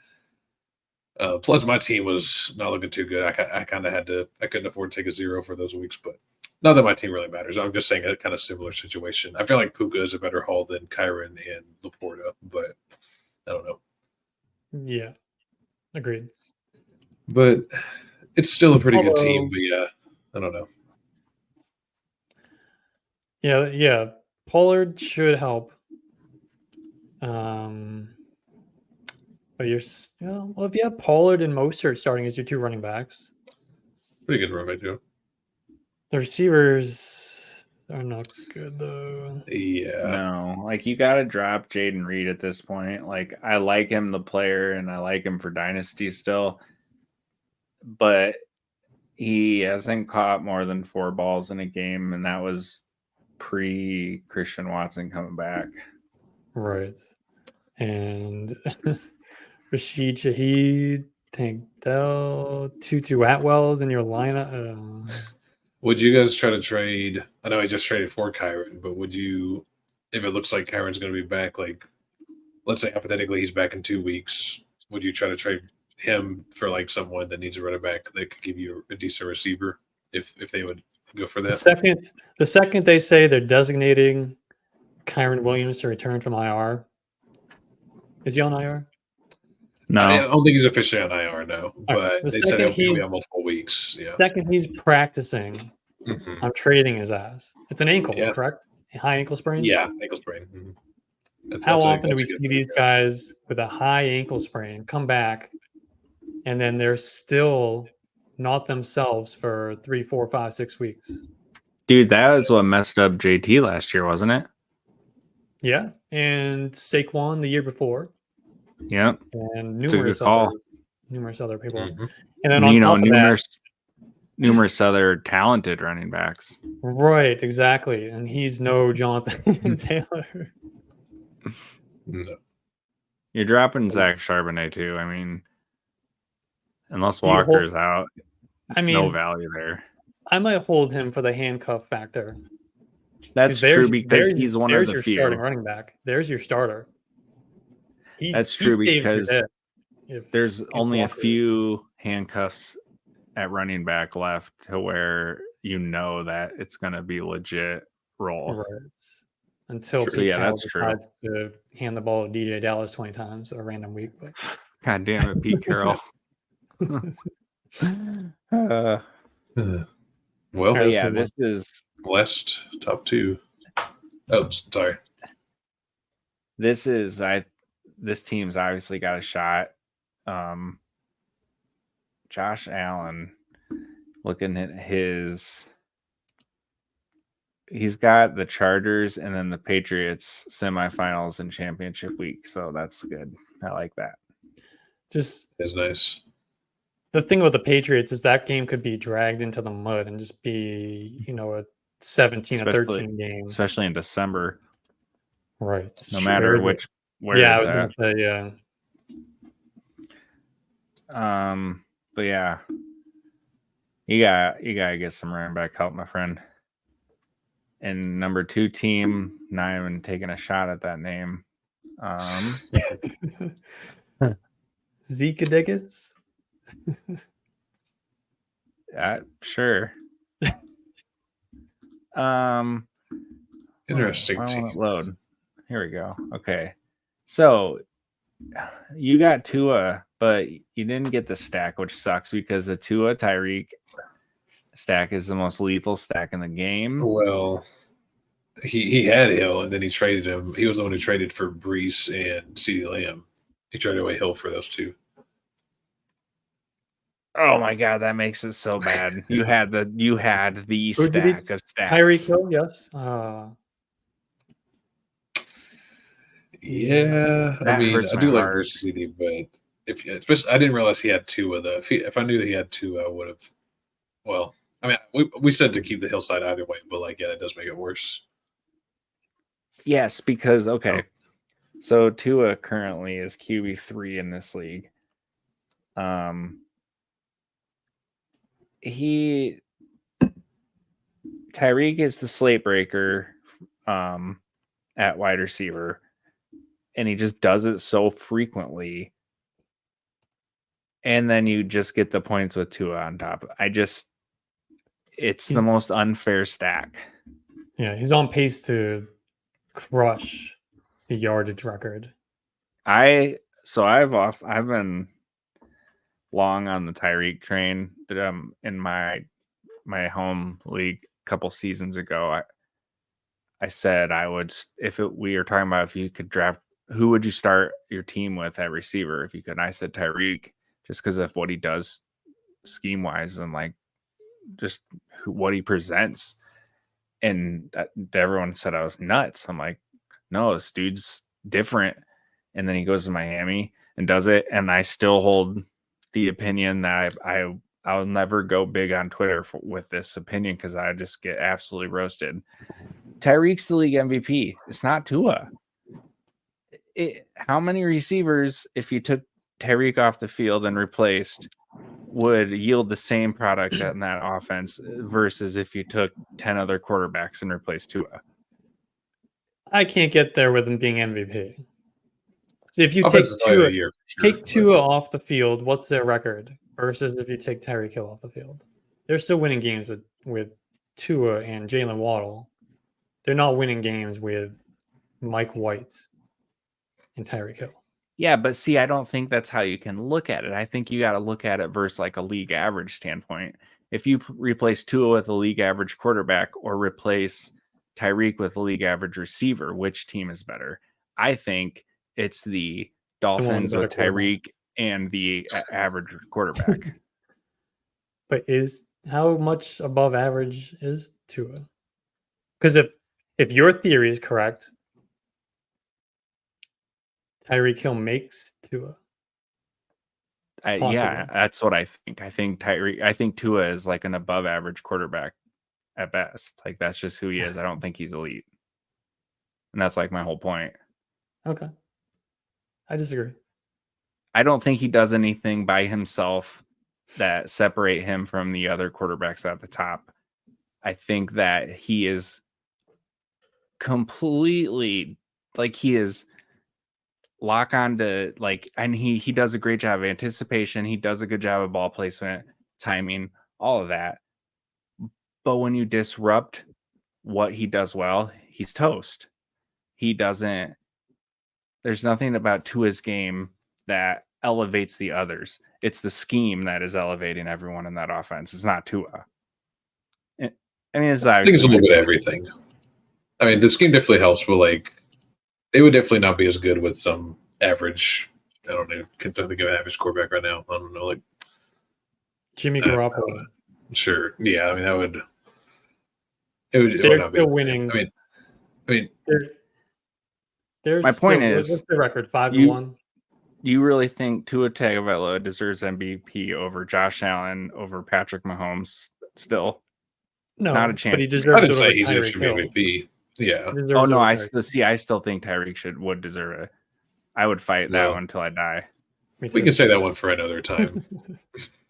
plus my team was not looking too good. I kind of I couldn't afford to take a 0 for those weeks, but not that my team really matters. I'm just saying a kind of similar situation. I feel like Puka is a better haul than Kyren and Laporta, but I don't know. Yeah, agreed. But it's still a pretty good team, but yeah, I don't know. Yeah. Pollard should help. But well, if you have Pollard and Mostert starting as your two running backs, Pretty good run back, Joe. the receivers are not good though. Yeah. No, like you got to drop Jaden Reed at this point. Like I like him, the player, and I like him for Dynasty still, but he hasn't caught more than 4 balls in a game, and that was pre Christian Watson coming back. Right. And Rashid Shaheed, Tank Dell, Tutu Atwell's in your lineup. Would you guys try to trade? I know I just traded for Kyron, but would you, if it looks like Kyron's going to be back, like, let's say hypothetically he's back in 2 weeks, would you try to trade him for like someone that needs a running back that could give you a decent receiver if they would go for that? The second they say they're designating Kyron Williams to return from IR, is he on IR? No, I don't think he's officially on IR, no. But The they said second he'll be on multiple weeks. Yeah. Second he's practicing, Mhm. I'm trading his ass. It's an ankle, Yeah. correct? A high ankle sprain? Yeah, ankle sprain. Mhm. How often do we see these guys with a high ankle sprain come back and then they're still not themselves for 3, 4, 5, 6 weeks? dude, that was what messed up JT last year, wasn't it? Yeah. And Saquon the year before. Yep. And It's a good call. numerous other people. Mhm. And then on top of that, numerous other talented running backs. right, exactly. And he's no Jonathan Taylor. No. You're dropping Zach Charbonnet too. I mean, unless Do you hold- Walker's out, I mean, no value there. I might hold him for the handcuff factor. That's true because he's one of the your few. starting running back. There's your starter. That's true because there's only a Walker. few handcuffs at running back left to where you know that it's going to be legit role. Right. Until True. Pete So, yeah, Carroll that's true. decides to hand the ball to DJ Dallas 20 times a random week. But God damn it, Pete Carroll. Well, yeah, this is last top 2. Oh, sorry. This team's obviously got a shot. Josh Allen, looking at he's got the Chargers and then the Patriots semifinals and championship week, so that's good. I like that. just That's nice. the thing with the Patriots is that game could be dragged into the mud and just be, a 17 or 13 game, especially in December. Right. No matter where it's at. Say, yeah. But yeah, you gotta get some running back help, my friend. And number 2 team, not even taking a shot at that name. Zekadigas? Sure. Interesting Why team. won't it load? Here we go. Okay. So you got Tua, but you didn't get the stack, which sucks because the Tua Tyreek stack is the most lethal stack in the game. Well, he had Hill, and then he traded him. He was the one who traded for Brees and CeeDee Lamb. He traded away Hill for those 2. Oh my god, that makes it so bad. You had the stack of stacks. Tyreek Hill, yes. Yeah, I mean, hurts I my do like heart. Bruce CD, but especially, I didn't realize he had 2 of the. If I knew that he had 2, I would have. Well, I mean, we said to keep the Hillside either way, but that does make it worse. Yes, because so Tua currently is QB3 in this league. Tyreek is the slate breaker at wide receiver, and he just does it so frequently. And then you just get the points with Tua on top. It's the most unfair stack. Yeah, he's on pace to crush the yardage record. I've been long on the Tyreek train that in my home league a couple seasons ago. I said I would we were talking about if you could draft who would you start your team with at receiver if you could? And I said Tyreek, just because of what he does scheme wise and like just what he presents. And everyone said I was nuts. I'm like, no, this dude's different. And then he goes to Miami and does it. And I still hold the opinion that I'll never go big on Twitter with this opinion because I just get absolutely roasted. Tyreek's the league MVP. It's not Tua. How many receivers, if you took Tyreek off the field and replaced, would yield the same product in that offense versus if you took 10 other quarterbacks and replaced Tua? I can't get there with him being MVP. So if you Offensive player of the year, for sure, take Tua off the field, what's their record versus if you take Tyreek Hill off the field? They're still winning games with Tua and Jalen Waddle. They're not winning games with Mike White and Tyreek Hill. Yeah, but see, I don't think that's how you can look at it. I think you got to look at it versus like a league average standpoint. If you replace Tua with a league average quarterback or replace Tyreek with a league average receiver, which team is better? I think it's the Dolphins with Tyreek and the average quarterback. But how much above average is Tua? Because if your theory is correct, Tyreek Hill makes Tua. Yeah, that's what I think. I think Tua is like an above average quarterback at best. Like that's just who he is. I don't think he's elite. And that's like my whole point. Okay. I disagree. I don't think he does anything by himself that separate him from the other quarterbacks at the top. I think that he is completely like he is lock on to like, and he does a great job of anticipation. He does a good job of ball placement, timing, all of that. But when you disrupt what he does well, he's toast. There's nothing about Tua's game that elevates the others. It's the scheme that is elevating everyone in that offense. It's not Tua. I mean, I think it's a little bit of everything. I mean, the scheme definitely helps, but like, it would definitely not be as good with some average. I don't know. Can't think of an average quarterback right now. I don't know, like Jimmy Garoppolo. Sure, yeah. I mean, that would. They're still winning. I mean. My point is, what's the record? 5-1. You really think Tua Tagovailoa deserves MVP over Josh Allen over Patrick Mahomes? Still, no, not a chance. But he deserves. I didn't say he should be MVP. Yeah. Oh no, I still think Tyreek would deserve it. I would fight that one until I die. We can say that one for another time.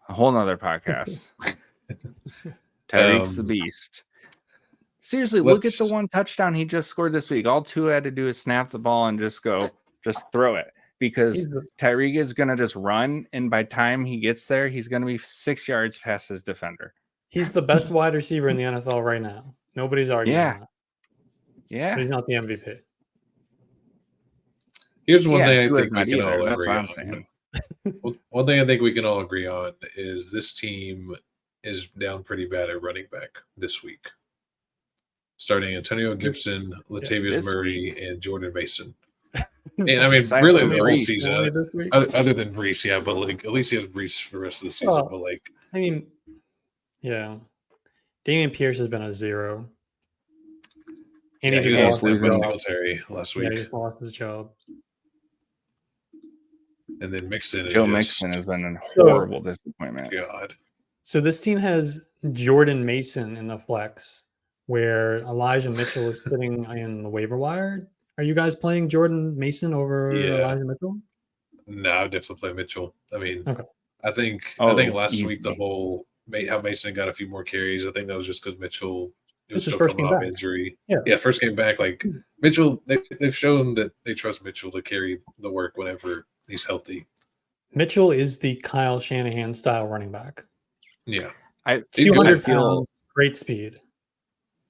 A whole nother podcast. Tyreek's the beast. Seriously, look at the one touchdown he just scored this week. All Tua had to do is snap the ball and just throw it. Because Tyreek is going to just run, and by the time he gets there, he's going to be 6 yards past his defender. He's the best wide receiver in the NFL right now. Nobody's arguing that. Yeah. But he's not the MVP. Here's one thing I think we can all agree on. One thing I think we can all agree on is this team is down pretty bad at running back this week. Starting Antonio Gibson, Latavius Murray, and Jordan Mason. And I mean, really the whole season, other than Brees, yeah, but like at least he has Brees for the rest of the season. But like, I mean, yeah, Damian Pierce has been a 0. And he just lost his military last week. Yeah, he just lost his job. And then Mixon has been a horrible disappointment. God. So this team has Jordan Mason in the flex, where Elijah Mitchell is sitting in the waiver wire. Are you guys playing Jordan Mason over Elijah Mitchell? No, I would definitely play Mitchell. I mean, okay. I think last week the whole how Mason got a few more carries. I think that was just because Mitchell was still coming off injury. Yeah, first game back. Like Mitchell, they've shown that they trust Mitchell to carry the work whenever he's healthy. Mitchell is the Kyle Shanahan style running back. Yeah, 200 pounds, great speed.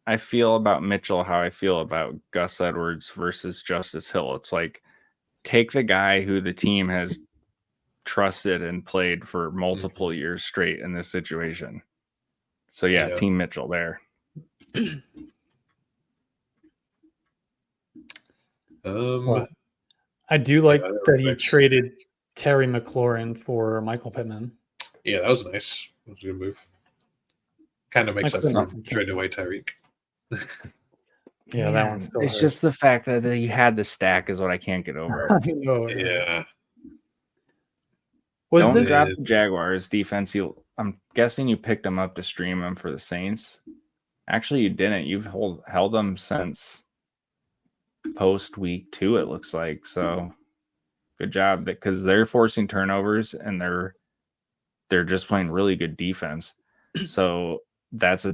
I feel about Mitchell how I feel about Gus Edwards versus Justice Hill. It's like, take the guy who the team has trusted and played for multiple years straight in this situation. So yeah, Team Mitchell there. Well, I do like Yeah, that he Rex. traded Terry McLaurin for Michael Pittman. Yeah, that was nice. That was a good move. Kind of makes up Michael for Pittman. trading away Tyreek. Yeah, that one still It's hurts. just the fact that you had the stack is what I can't get over. I know, right? Yeah. Was Don't this drop the Jaguars defense. I'm guessing you picked them up to stream them for the Saints. Actually, you didn't. You've held them since post week 2. It looks like so. Good job, because they're forcing turnovers and they're just playing really good defense. So there's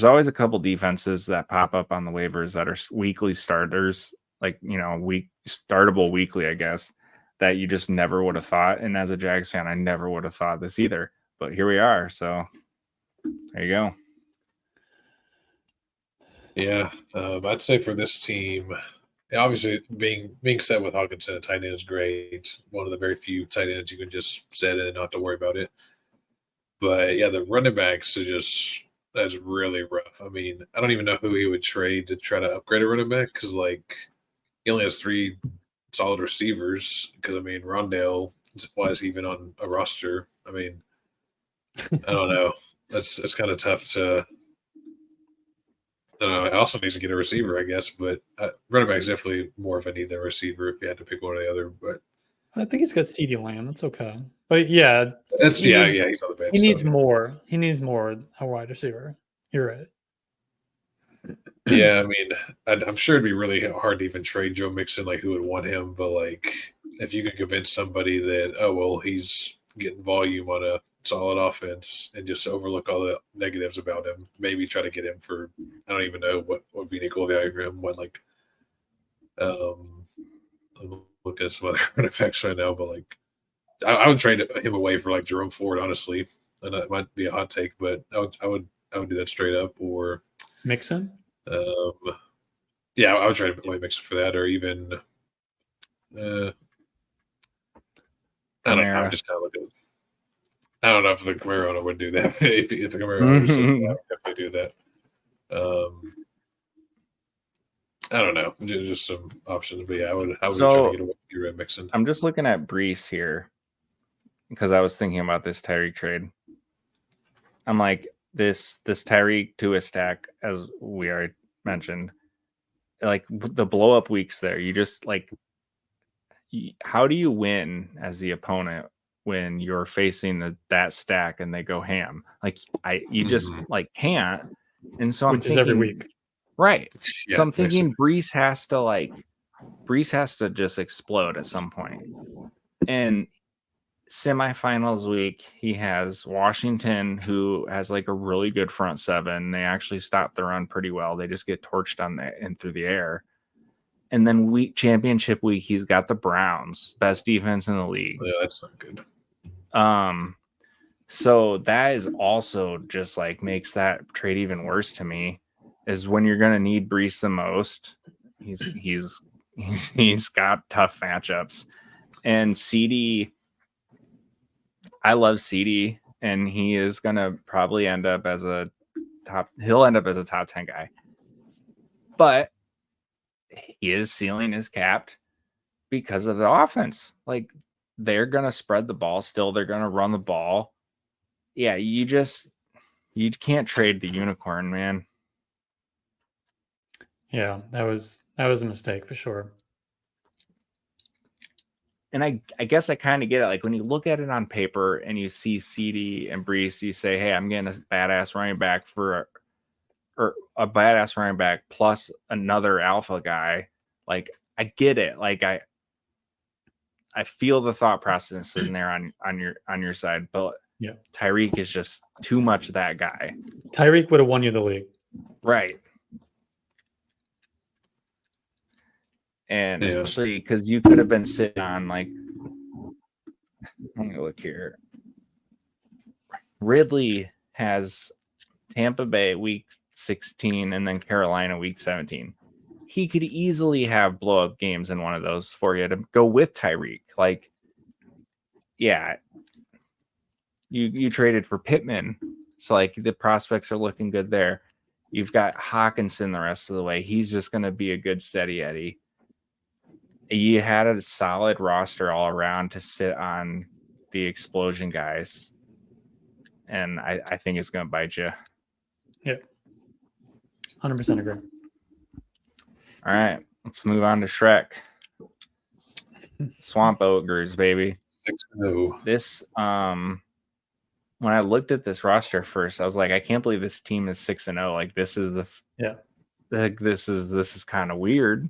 always a couple defenses that pop up on the waivers that are weekly starters, like startable weekly, I guess, that you just never would have thought. And as a Jags fan, I never would have thought this either. But here we are. So there you go. Yeah. I'd say for this team, obviously being set with Hawkinson at tight end is great. One of the very few tight ends you can just set in and not have to worry about it. But yeah, the running backs that's really rough. I mean, I don't even know who he would trade to try to upgrade a running back because he only has 3 solid receivers. Because I mean, Rondale was even on a roster. I mean, I don't know. That's kind of tough to. I don't know. It also needs to get a receiver, I guess, but running back is definitely more of a need than a receiver if you had to pick one or the other. But I think he's got CeeDee Lamb. That's okay. But yeah, he's on the bench. He needs more. He needs more a wide receiver. You're right. Yeah, I mean, I'm sure it'd be really hard to even trade Joe Mixon. Who would want him? But if you could convince somebody that he's getting volume on a solid offense and just overlook all the negatives about him, maybe try to get him for I don't even know what would be an equal value for him. I'm looking at some other running backs right now, but I would trade him away for Jerome Ford, honestly. And that might be a hot take, but I would do that straight up. Or Mixon. Yeah, I would trade away Mixon for that, or even I don't know. I'm just kind of looking. I don't know if the Camaro owner would do that. if the Camaro owner would definitely do that. I don't know. Just some options, but yeah, I would try to get rid of Mixon. I'm just looking at Brees here because I was thinking about this Tyreek trade. I'm like this Tyreek to a stack, as we already mentioned. The blow up weeks there, you just how do you win as the opponent when you're facing that stack and they go ham? You just can't. And so I'm thinking every week. Right. Yeah, so I'm thinking Brees has to just explode at some point. And semifinals week, he has Washington, who has a really good front seven. They actually stop the run pretty well. They just get torched and through the air. And then championship week, he's got the Browns, best defense in the league. Yeah, that's not good. So that is also just makes that trade even worse to me. Is when you're going to need Brees the most. He's got tough matchups, and CD. I love CD, and he is going to probably end up as a top. He'll end up as a top 10 guy, but his ceiling is capped because of the offense. They're going to spread the ball still. They're going to run the ball. Yeah, you can't trade the unicorn, man. Yeah, that was a mistake for sure. And I guess I kind of get it. When you look at it on paper and you see CD and Brees, you say, hey, I'm getting a badass running back or a badass running back plus another alpha guy. I get it. I feel the thought process in there on your side, but yeah, Tyreek is just too much that guy. Tyreek would have won you the league. Right. And especially because you could have been sitting on let me look here. Ridley has Tampa Bay week 16 and then Carolina week 17. He could easily have blow up games in one of those for you to go with Tyreek. Yeah, you traded for Pittman, so the prospects are looking good there. You've got Hawkinson the rest of the way. He's just going to be a good steady Eddie. you had a solid roster all around to sit on the explosion guys. And I think it's going to bite you. Yeah. 100% agree. All right. Let's move on to Shrek. Swamp Ogres, baby. 6-0. This, when I looked at this roster first, I was like, I can't believe this team is 6-0. Like, this is this is kind of weird,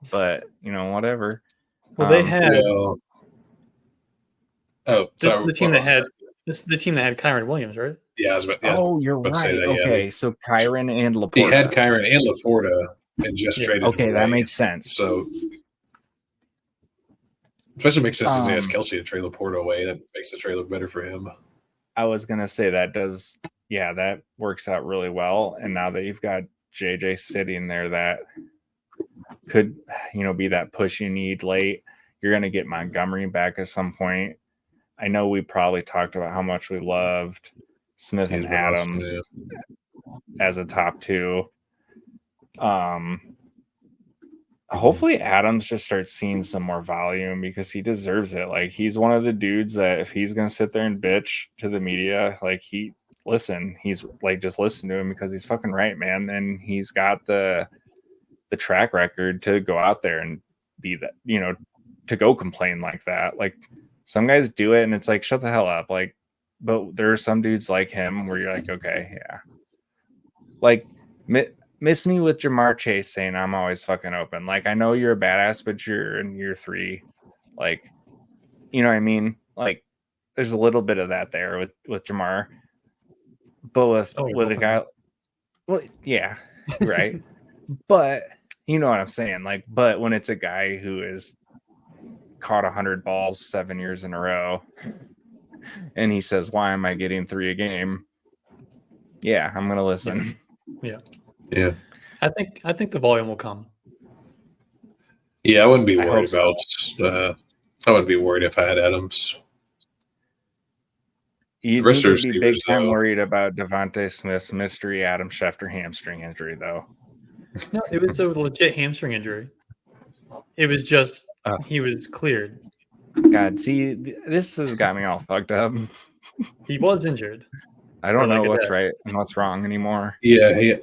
but whatever. Well, they had oh, this sorry. is the team that had Kyron Williams, right? Yeah, I was about, you're about to say right. that, okay, so Kyron and Laporta. He had Kyron and Laporta and just traded. Okay, away. that makes sense. So, especially makes sense since he has Kelsey to trade Laporta away. That makes the trade look better for him. I was gonna say that does, that works out really well. And now that you've got JJ sitting there, that could be that push you need late. You're gonna get Montgomery back at some point. I know we probably talked about how much we loved Smith and Adams as a top two. Hopefully Adams just starts seeing some more volume because he deserves it. Like, he's one of the dudes that if he's gonna sit there and bitch to the media, like, he's like, just listen to him because he's fucking right, man. And he's got the track record to go out there and be that, to go complain like that. Like, some guys do it and it's like, shut the hell up. Like, but there are some dudes like him where you're like, okay, yeah. Like, miss me with Jamar Chase saying I'm always fucking open. Like, I know you're a badass, but you're in year 3. Like, you know what I mean? Like, there's a little bit of that there with Jamar. But with a guy, well, yeah, right. But you know what I'm saying? Like, but when it's a guy who is caught 100 balls 7 years in a row and he says, why am I getting 3 a game? Yeah, I'm gonna listen. Yeah. I think the volume will come. Yeah, I wouldn't be worried about I wouldn't be worried if I had Adams. You need to be big time worried about Devontae Smith's mystery Adam Schefter hamstring injury, though. No, it was a legit hamstring injury. It was just he was cleared. God, see, this has got me all fucked up. He was injured. I don't know what's right and what's wrong anymore. Yeah,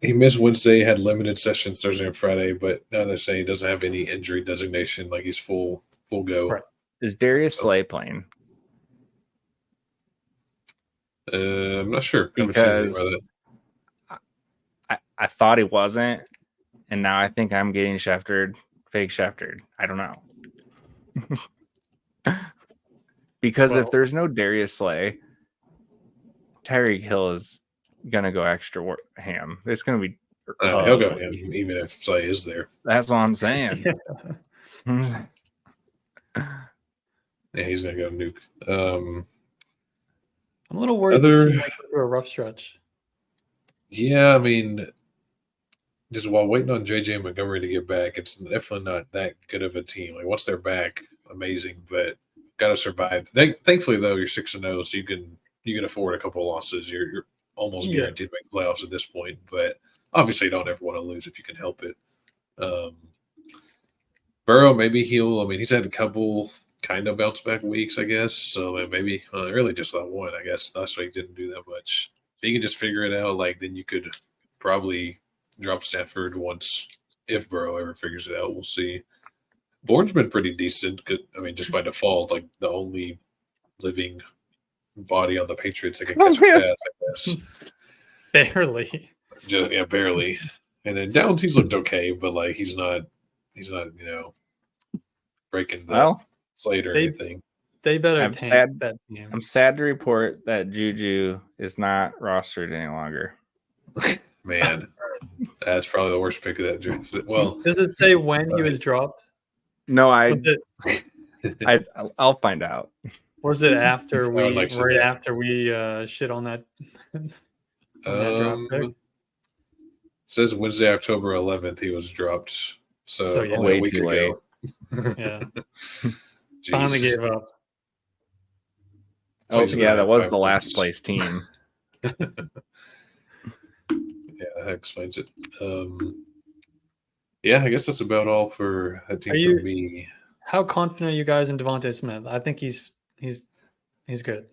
he missed Wednesday, had limited sessions Thursday and Friday, but now they're saying he doesn't have any injury designation, like he's full go. Right. Is Darius Slay playing? I'm not sure. Because I thought he wasn't, and now I think I'm getting Scheftered, fake Scheftered. I don't know. Because if there's no Darius Slay, Tyreek Hill is gonna go extra ham. It's gonna be. He'll go ham even if Slay is there. That's what I'm saying. Yeah, he's gonna go nuke. I'm a little worried to see him go a rough stretch. Yeah, I mean, just while waiting on JJ Montgomery to get back, it's definitely not that good of a team. Like, once they're back, amazing, but gotta survive. Thankfully, though, you're 6-0, so you can afford a couple of losses. You're almost guaranteed to make the playoffs at this point. But obviously, you don't ever want to lose if you can help it. Burrow, maybe he's had a couple kind of bounce back weeks, I guess. So maybe really just that one, I guess. Last week didn't do that much. If you can just figure it out, like, then you could probably drop Stafford if Burrow ever figures it out. We'll see. Bourne's been pretty decent. Just by default, like the only living body on the Patriots that can catch a pass, I guess. Barely. Barely. And then Downs, he's looked okay, but like he's not breaking the slate or anything. They better tank that game. I'm sad to report that Juju is not rostered any longer. Man, that's probably the worst pick of that draft. Well, does it say when he was dropped? No, I'll find out. Was it after after we shit on that? Draft pick? It says Wednesday, October 11th, he was dropped. So only a week ago. Yeah. Finally gave up. Oh, yeah, that was the last place team. Yeah, that explains it. Yeah, I guess that's about all for a team for me. How confident are you guys in Devontae Smith? I think he's good.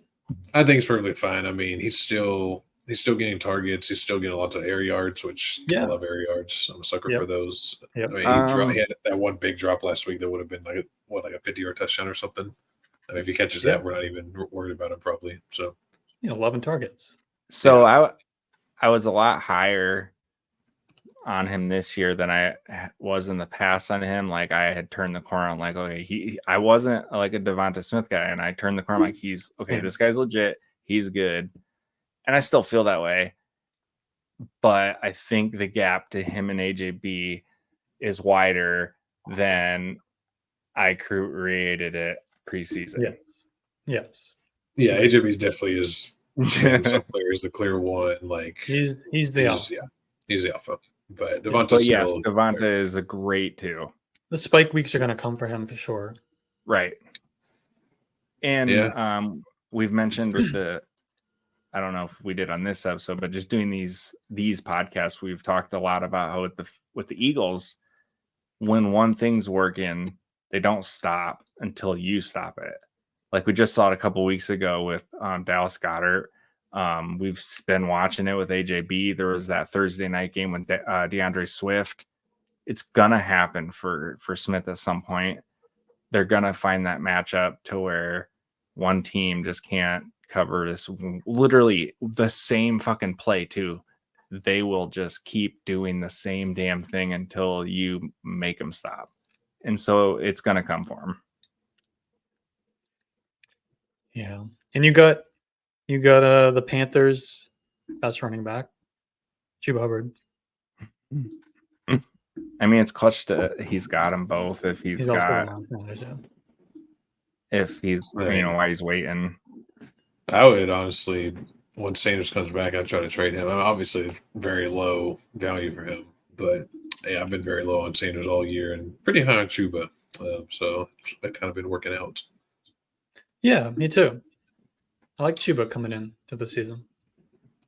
I think it's perfectly fine. I mean, he's still getting targets. He's still getting lots of air yards, which I love air yards. I'm a sucker for those. Yep. I mean, he had that one big drop last week that would have been like a 50-yard touchdown or something. I mean, if he catches that, we're not even worried about him probably. So 11 targets. So I was a lot higher on him this year than I was in the past on him. Like I had turned the corner. I'm like, okay, I wasn't like a Devonta Smith guy, and I turned the corner. I'm like, he's okay. This guy's legit. He's good, and I still feel that way. But I think the gap to him and AJB is wider than I created it preseason. Yes. Yeah, AJB definitely is. Some players the clear one. Like he's the alpha. Yeah, he's the alpha. But Devonta Devonta is a great too. The spike weeks are going to come for him for sure. Right. And we've mentioned with the, I don't know if we did on this episode, but just doing these podcasts, we've talked a lot about how with the Eagles, when one thing's working, they don't stop until you stop it. Like we just saw it a couple weeks ago with Dallas Goedert. We've been watching it with AJB. There was that Thursday night game with DeAndre Swift. It's gonna happen for Smith at some point. They're gonna find that matchup to where one team just can't cover this. Literally the same fucking play too. They will just keep doing the same damn thing until you make them stop. And so it's gonna come for them. Yeah, and you got the Panthers' best running back, Chuba Hubbard. I mean, it's clutch to he's got them both. If he's got, if he's why he's waiting. I would honestly, once Sanders comes back, I'd try to trade him. I'm obviously very low value for him, but yeah, I've been very low on Sanders all year and pretty high on Chuba. So it's kind of been working out. Yeah, me too. I like Chuba coming in to the season.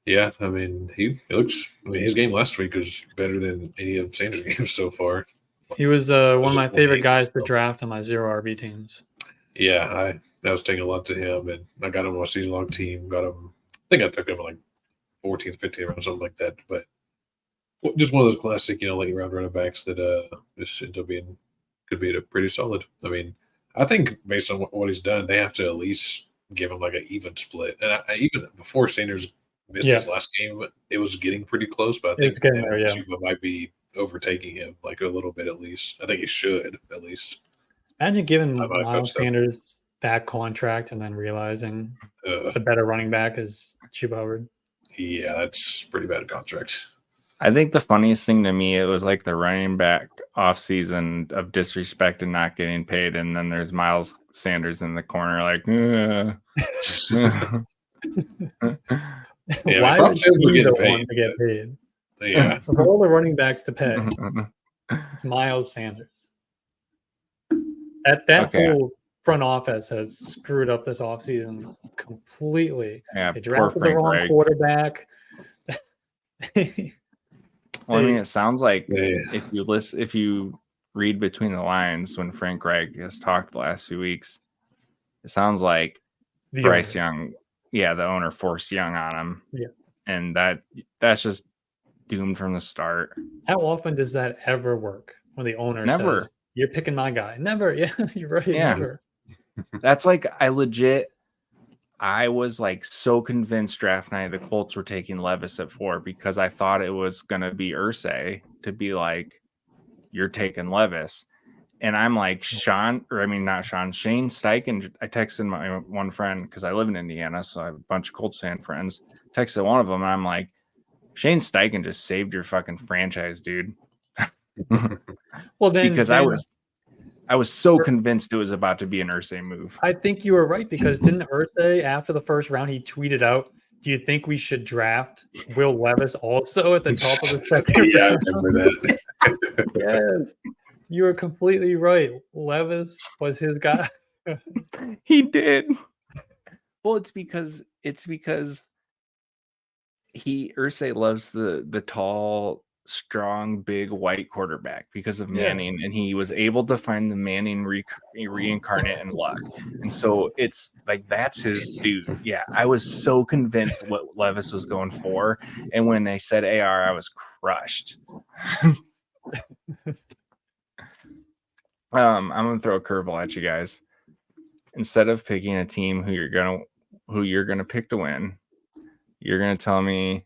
Yeah, I mean, he looks. I mean, his game last week was better than any of Sanders' games so far. He was one of my favorite guys to draft on my 0 RB teams. Yeah, I was taking a lot to him, and I got him on a season-long team. I think I took him like 14th, 15th round, something like that. But just one of those classic, late round running backs that just ends up could be pretty solid. I mean, I think based on what he's done, they have to at least give him like an even split. And I even before Sanders missed his last game, it was getting pretty close. But I think Chuba might be overtaking him like a little bit at least. I think he should at least. Imagine giving Miles Sanders that contract and then realizing the better running back is Chuba Hubbard. Yeah, that's pretty bad contract. I think the funniest thing to me, it was like the running back offseason of disrespect and not getting paid. And then there's Miles Sanders in the corner like, Yeah, why would you be the one to get paid? Yeah. Of all the running backs to pay, it's Miles Sanders. That whole front office has screwed up this offseason completely. Yeah, they drafted the wrong quarterback. Well, I mean, it sounds like if you read between the lines when Frank Reich has talked the last few weeks, it sounds like Bryce Young, the owner forced Young on him. Yeah. And that's just doomed from the start. How often does that ever work when the owner says, you're picking my guy? Never. Yeah, you're right. Yeah. Never. That's like I was like so convinced draft night the Colts were taking Levis at 4 because I thought it was going to be Irsay to be like, you're taking Levis. And I'm like, Shane Steichen. I texted my one friend because I live in Indiana, so I have a bunch of Colts fan friends. Texted one of them, and I'm like, Shane Steichen just saved your fucking franchise, dude. Well, then because I was so convinced it was about to be an Irsay move. I think you were right because didn't Irsay after the first round he tweeted out, "Do you think we should draft Will Levis also at the top of the second?" Yeah, I remember that. Yes, you were completely right. Levis was his guy. He did. Well, it's because Irsay loves the tall, strong, big white quarterback because of Manning, and he was able to find the Manning reincarnate in Luck. And so it's like that's his dude. Yeah, I was so convinced what Levis was going for, and when they said AR, I was crushed. I'm gonna throw a curveball at you guys. Instead of picking a team who you're gonna pick to win, you're gonna tell me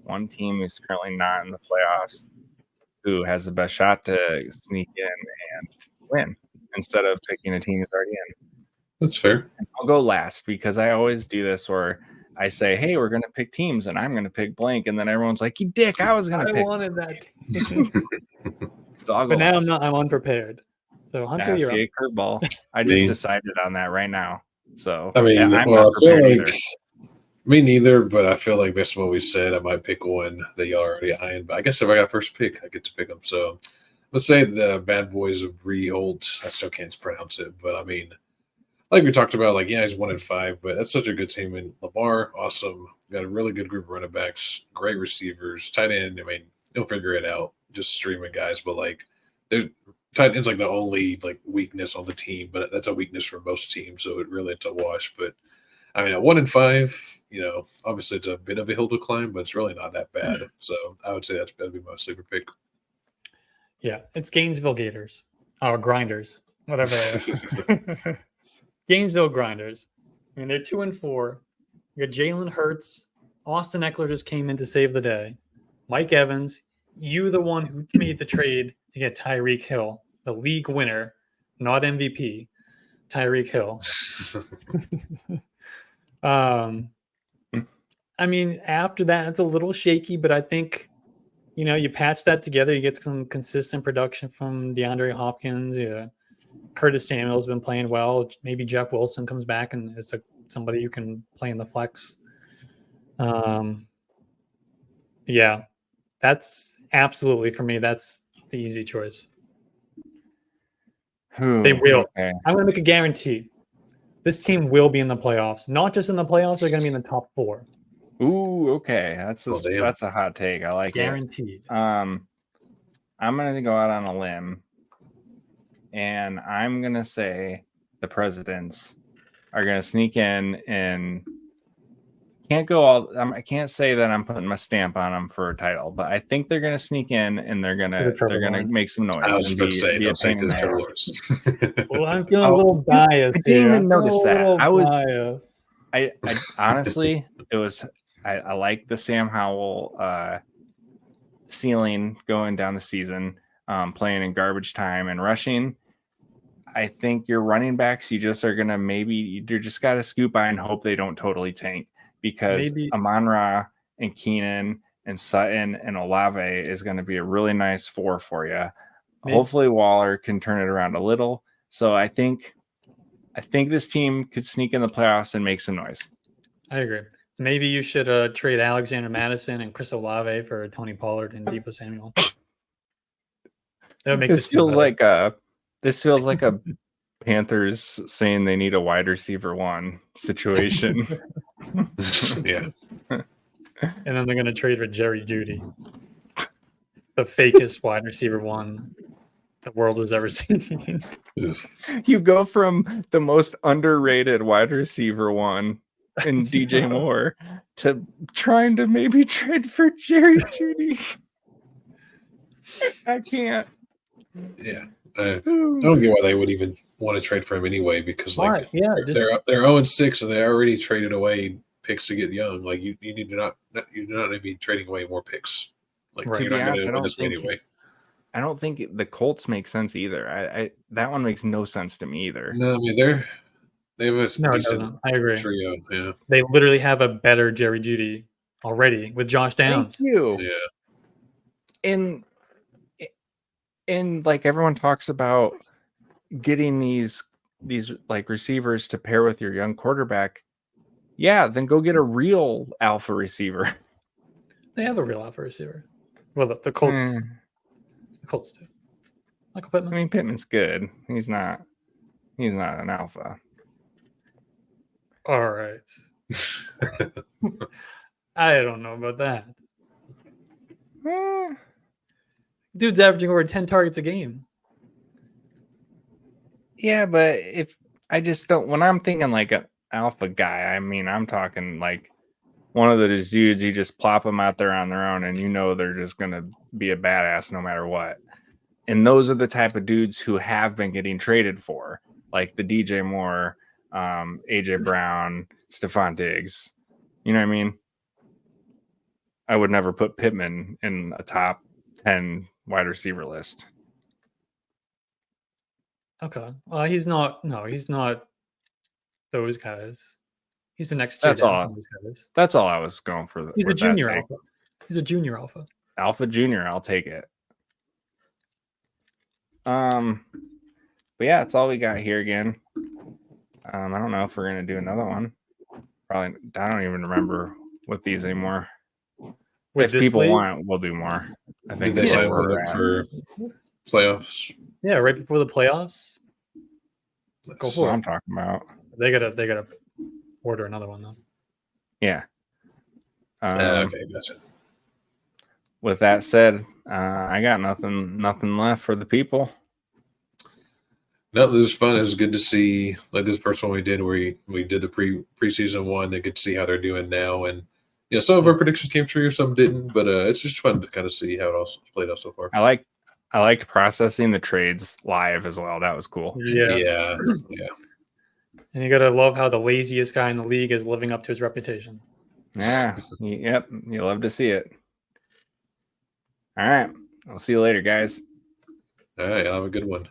one team who's currently not in the playoffs who has the best shot to sneak in and win instead of picking a team who's already in. That's fair. I'll go last because I always do this where I say, hey, we're gonna pick teams and I'm gonna pick blank, and then everyone's like, you dick, I was gonna pick. I wanted that team. So I'll go But now last. I'm unprepared. So Hunter, you're up. A curveball. I just decided on that right now. So I mean, I'm well, not I feel prepared like either. me neither, but I feel like based on what we said, I might pick one that y'all already eyeing. But I guess if I got first pick, I get to pick them. So let's say the Bad Boys of Reholt. I still can't pronounce it, but I mean, like we talked about, like, yeah, he's 1-5, but that's such a good team. And Lamar, awesome. Got a really good group of running backs, great receivers, tight end. I mean, he'll figure it out, just streaming guys. But like, there's tight end's like the only like weakness on the team, but that's a weakness for most teams. So it's a wash. But I mean, at 1-5, obviously it's a bit of a hill to climb, but it's really not that bad. So I would say that'd be my sleeper pick. Yeah, it's Gainesville Gators or Grinders, whatever. Gainesville Grinders. I mean, they're 2-4. You got Jalen Hurts. Austin Eckler just came in to save the day. Mike Evans, you the one who made the trade to get Tyreek Hill, the league winner, not MVP. Tyreek Hill. I mean, after that, it's a little shaky, but I think, you patch that together, you get some consistent production from DeAndre Hopkins. Yeah. Curtis Samuel's been playing well. Maybe Jeff Wilson comes back and is somebody you can play in the flex. Yeah, that's absolutely, for me, that's the easy choice. They will. Okay. I'm going to make a guarantee. This team will be in the playoffs. Not just in the playoffs, they're going to be in the top 4. Ooh, okay. That's a hot take. I like Guaranteed. it. I'm going to go out on a limb, and I'm going to say the Presidents are going to sneak in and I can't say that I'm putting my stamp on them for a title, but I think they're going to sneak in and they're going to make some noise. I was and about to say, be a pain in the ass. Well, I'm feeling a little biased. I didn't even notice that. I biased. honestly, I like the Sam Howell ceiling going down the season, playing in garbage time and rushing. I think your running backs, you just are gonna you just gotta scoop by and hope they don't totally tank, because Amon-Ra and Keenan and Sutton and Olave is going to be a really nice 4 for you. Hopefully Waller can turn it around a little. So I think this team could sneak in the playoffs and make some noise. I agree. Maybe you should trade Alexander Madison and Chris Olave for Tony Pollard and Deebo Samuel. That would make this feels like a Panthers saying they need a wide receiver 1 situation. Yeah. And then they're going to trade for Jerry Jeudy, the fakest wide receiver 1 the world has ever seen. You go from the most underrated wide receiver 1 in DJ Moore to trying to maybe trade for Jerry Jeudy. I can't. Yeah. I don't get why they would even want to trade for him anyway, because they're 0-6 and they already traded away picks to get young. Like you do not need to be trading away more picks. Like to be honest, I don't think the Colts make sense either. I that one makes no sense to me either. No, I mean they have a decent I agree. trio. Yeah, they literally have a better Jerry Jeudy already with Josh Downs. Thank you. Yeah, and like everyone talks about getting these like receivers to pair with your young quarterback. Yeah, then go get a real alpha receiver. They have a real alpha receiver. Well, the Colts. The Colts do. Michael Pittman. I mean, Pittman's good. He's not an alpha. All right. I don't know about that. Dude's averaging over 10 targets a game. Yeah, but if I just don't, when I'm thinking like an alpha guy, I mean, I'm talking like one of those dudes, you just plop them out there on their own and you know they're just going to be a badass no matter what. And those are the type of dudes who have been getting traded for, like the DJ Moore, AJ Brown, Stephon Diggs. You know what I mean? I would never put Pittman in a top 10 wide receiver list. Okay. He's not. No, he's not those guys. He's the next tier That's down all. from those guys. That's all I was going for. He's a with that junior take. alpha. He's a junior alpha. Alpha Junior, I'll take it. But yeah, that's all we got here again. I don't know if we're gonna do another one. Probably. I don't even remember with these anymore. With If this people league? want, we'll do more. I think Did they that's sign where one we're up at. for playoffs? Yeah, right before the playoffs. Go That's for what it. I'm talking about. They gotta order another one though. Yeah. Okay, gotcha. With that said, I got nothing left for the people. No, this was fun. It was good to see like this first one we did where we did the preseason one. They could see how they're doing now, and some of our predictions came true, some didn't. But it's just fun to kind of see how it all played out so far. I liked processing the trades live as well. That was cool. Yeah. And you gotta love how the laziest guy in the league is living up to his reputation. Yeah. Yep. You love to see it. All right. I'll see you later, guys. All right, have a good one.